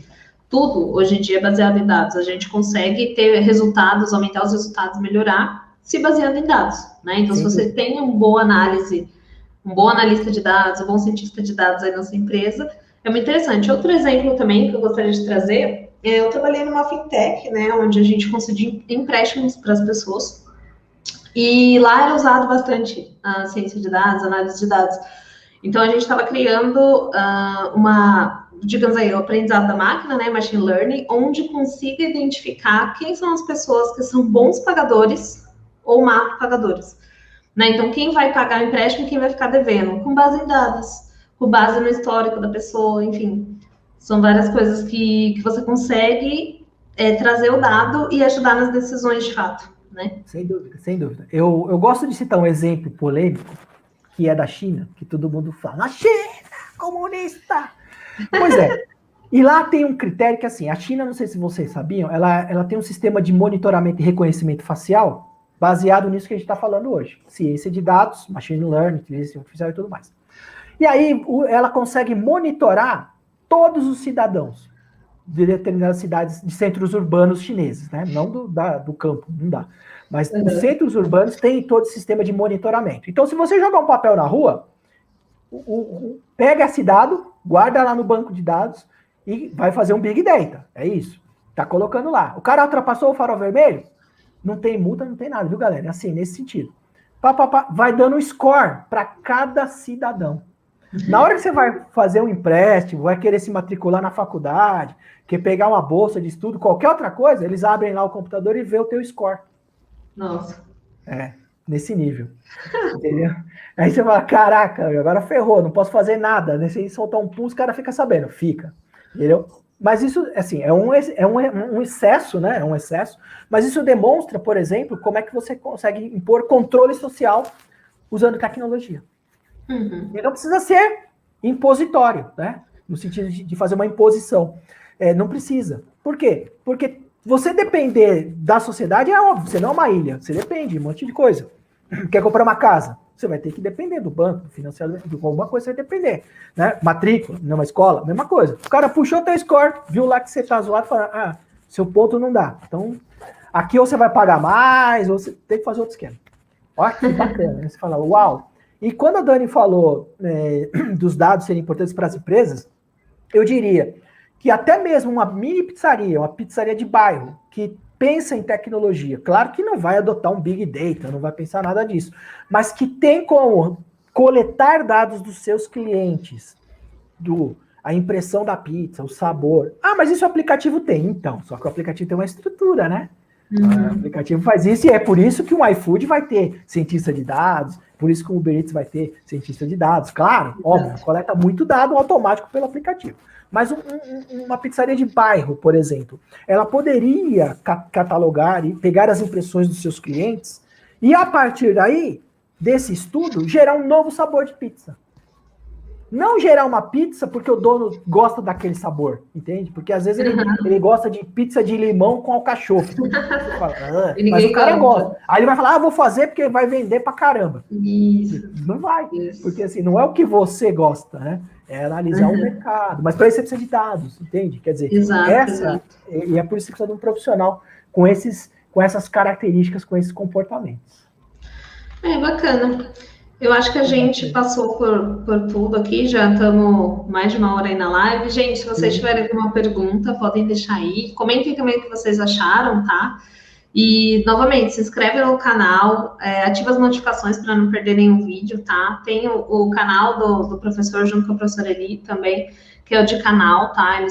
Tudo hoje em dia é baseado em dados. A gente consegue ter resultados, aumentar os resultados, melhorar, se baseando em dados, né? Então, se você tem uma boa análise, um bom analista de dados, um bom cientista de dados aí na sua empresa, é muito interessante. Outro exemplo também que eu gostaria de trazer, eu trabalhei numa fintech, né, onde a gente conseguia empréstimos para as pessoas, e lá era usado bastante a ciência de dados, análise de dados. Então, a gente estava criando digamos aí, o aprendizado da máquina, né, machine learning, onde consiga identificar quem são as pessoas que são bons pagadores ou má pagadores. Né? Então, quem vai pagar o empréstimo e quem vai ficar devendo, com base em dados, com base no histórico da pessoa, enfim. São várias coisas que você consegue trazer o dado e ajudar nas decisões de fato, né? Sem dúvida, sem dúvida. Eu gosto de citar um exemplo polêmico, que é da China, que todo mundo fala, a China, comunista! Pois é, e lá tem um critério que, assim, a China, não sei se vocês sabiam, ela tem um sistema de monitoramento e reconhecimento facial baseado nisso que a gente está falando hoje. Ciência de dados, machine learning, inteligência artificial e tudo mais. E aí ela consegue monitorar todos os cidadãos. de determinadas cidades, de centros urbanos chineses, né? Não do campo, não dá. Mas os centros urbanos têm todo esse sistema de monitoramento. Então, se você jogar um papel na rua, pega esse dado, guarda lá no banco de dados e vai fazer um Big Data. É isso. Tá colocando lá. O cara ultrapassou o farol vermelho? Não tem multa, não tem nada, viu, galera? É assim, nesse sentido. Vai dando um score para cada cidadão. Na hora que você vai fazer um empréstimo, vai querer se matricular na faculdade, quer pegar uma bolsa de estudo, qualquer outra coisa, eles abrem lá o computador e vê o teu score. Nossa. Nesse nível. Entendeu? Aí você fala, caraca, agora ferrou, não posso fazer nada. Né? Se soltar um pulso, o cara fica sabendo. Fica. Entendeu? Mas isso, assim, é um excesso, né? É um excesso. Mas isso demonstra, por exemplo, como é que você consegue impor controle social usando tecnologia. Uhum. E não precisa ser impositório, né? No sentido de fazer uma imposição. Não precisa. Por quê? Porque você depender da sociedade é óbvio, você não é uma ilha, você depende de um monte de coisa. Quer comprar uma casa? Você vai ter que depender do banco, do financiamento, de alguma coisa você vai depender. Né? Matrícula, numa escola, mesma coisa. O cara puxou teu score, viu lá que você tá zoado e fala, seu ponto não dá. Então, aqui ou você vai pagar mais, ou você tem que fazer outro esquema. Olha que bacana. Né? Você fala, uau. E quando a Dani falou dos dados serem importantes para as empresas, eu diria que até mesmo uma mini pizzaria, uma pizzaria de bairro, que pensa em tecnologia, claro que não vai adotar um Big Data, não vai pensar nada disso, mas que tem como coletar dados dos seus clientes, a impressão da pizza, o sabor. Mas isso o aplicativo tem, então, só que o aplicativo tem uma estrutura, né? O aplicativo faz isso e é por isso que o iFood vai ter cientista de dados, por isso que o Uber Eats vai ter cientista de dados, claro, óbvio, coleta muito dado automático pelo aplicativo. Mas uma pizzaria de bairro, por exemplo, ela poderia catalogar e pegar as impressões dos seus clientes e, a partir daí, desse estudo, gerar um novo sabor de pizza. Não gerar uma pizza porque o dono gosta daquele sabor, entende? Porque às vezes ele gosta de pizza de limão com alcachofre. Mas o cara gosta. Aí ele vai falar, vou fazer porque vai vender pra caramba. Isso. Não vai. Isso. Porque assim, não é o que você gosta, né? É analisar o mercado. Mas para isso você precisa de dados, entende? Quer dizer, exato. E é por isso que precisa de um profissional com essas características, com esses comportamentos. Bacana. Eu acho que a gente passou por tudo aqui, já estamos mais de uma hora aí na live. Gente, se vocês tiverem alguma pergunta, podem deixar aí. Comentem também o que vocês acharam, tá? E, novamente, se inscreve no canal, ativa as notificações para não perder nenhum vídeo, tá? Tem o canal do professor, junto com a professora Eli também, que é o de canal, tá?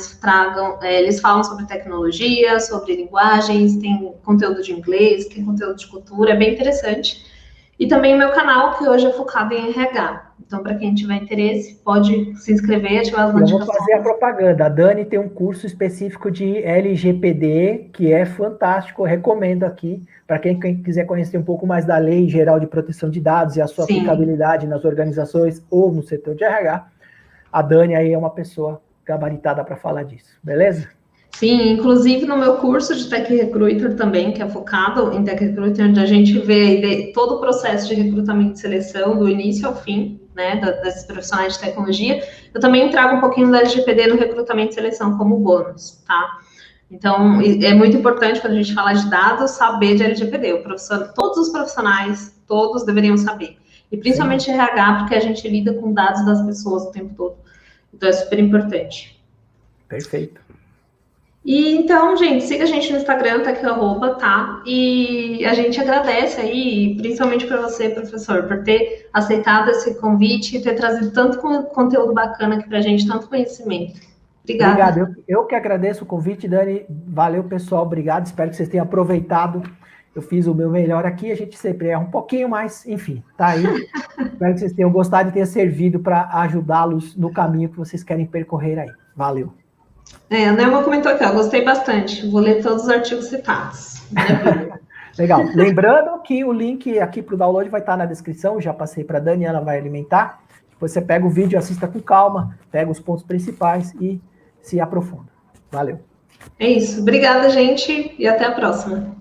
Eles falam sobre tecnologia, sobre linguagens, tem conteúdo de inglês, tem conteúdo de cultura, é bem interessante. E também o meu canal, que hoje é focado em RH. Então, para quem tiver interesse, pode se inscrever, ativar as notificações. Eu vou fazer a propaganda. A Dani tem um curso específico de LGPD, que é fantástico, eu recomendo aqui, para quem quiser conhecer um pouco mais da Lei Geral de Proteção de Dados e a sua aplicabilidade nas organizações ou no setor de RH. A Dani aí é uma pessoa gabaritada para falar disso, beleza? Sim, inclusive no meu curso de Tech Recruiter também, que é focado em Tech Recruiter, onde a gente vê todo o processo de recrutamento e seleção, do início ao fim, né, desses profissionais de tecnologia, eu também trago um pouquinho da LGPD no recrutamento e seleção como bônus, tá? Então, é muito importante quando a gente fala de dados, saber de LGPD. Todos os profissionais, todos deveriam saber. E principalmente RH, porque a gente lida com dados das pessoas o tempo todo. Então, é super importante. Perfeito. E então, gente, siga a gente no Instagram, tá aqui o @, tá? E a gente agradece aí, principalmente para você, professor, por ter aceitado esse convite e ter trazido tanto conteúdo bacana aqui pra gente, tanto conhecimento. Obrigada. Obrigado. Eu que agradeço o convite, Dani. Valeu, pessoal. Obrigado. Espero que vocês tenham aproveitado. Eu fiz o meu melhor aqui. A gente sempre erra um pouquinho, mas, enfim, tá aí. Espero que vocês tenham gostado e tenha servido para ajudá-los no caminho que vocês querem percorrer aí. Valeu. A Nelma comentou aqui, gostei bastante. Vou ler todos os artigos citados. Legal. Lembrando que o link aqui para o download vai estar na descrição. Já passei para a Dani, ela vai alimentar. Depois você pega o vídeo, assista com calma, pega os pontos principais e se aprofunda. Valeu. É isso. Obrigada, gente, e até a próxima.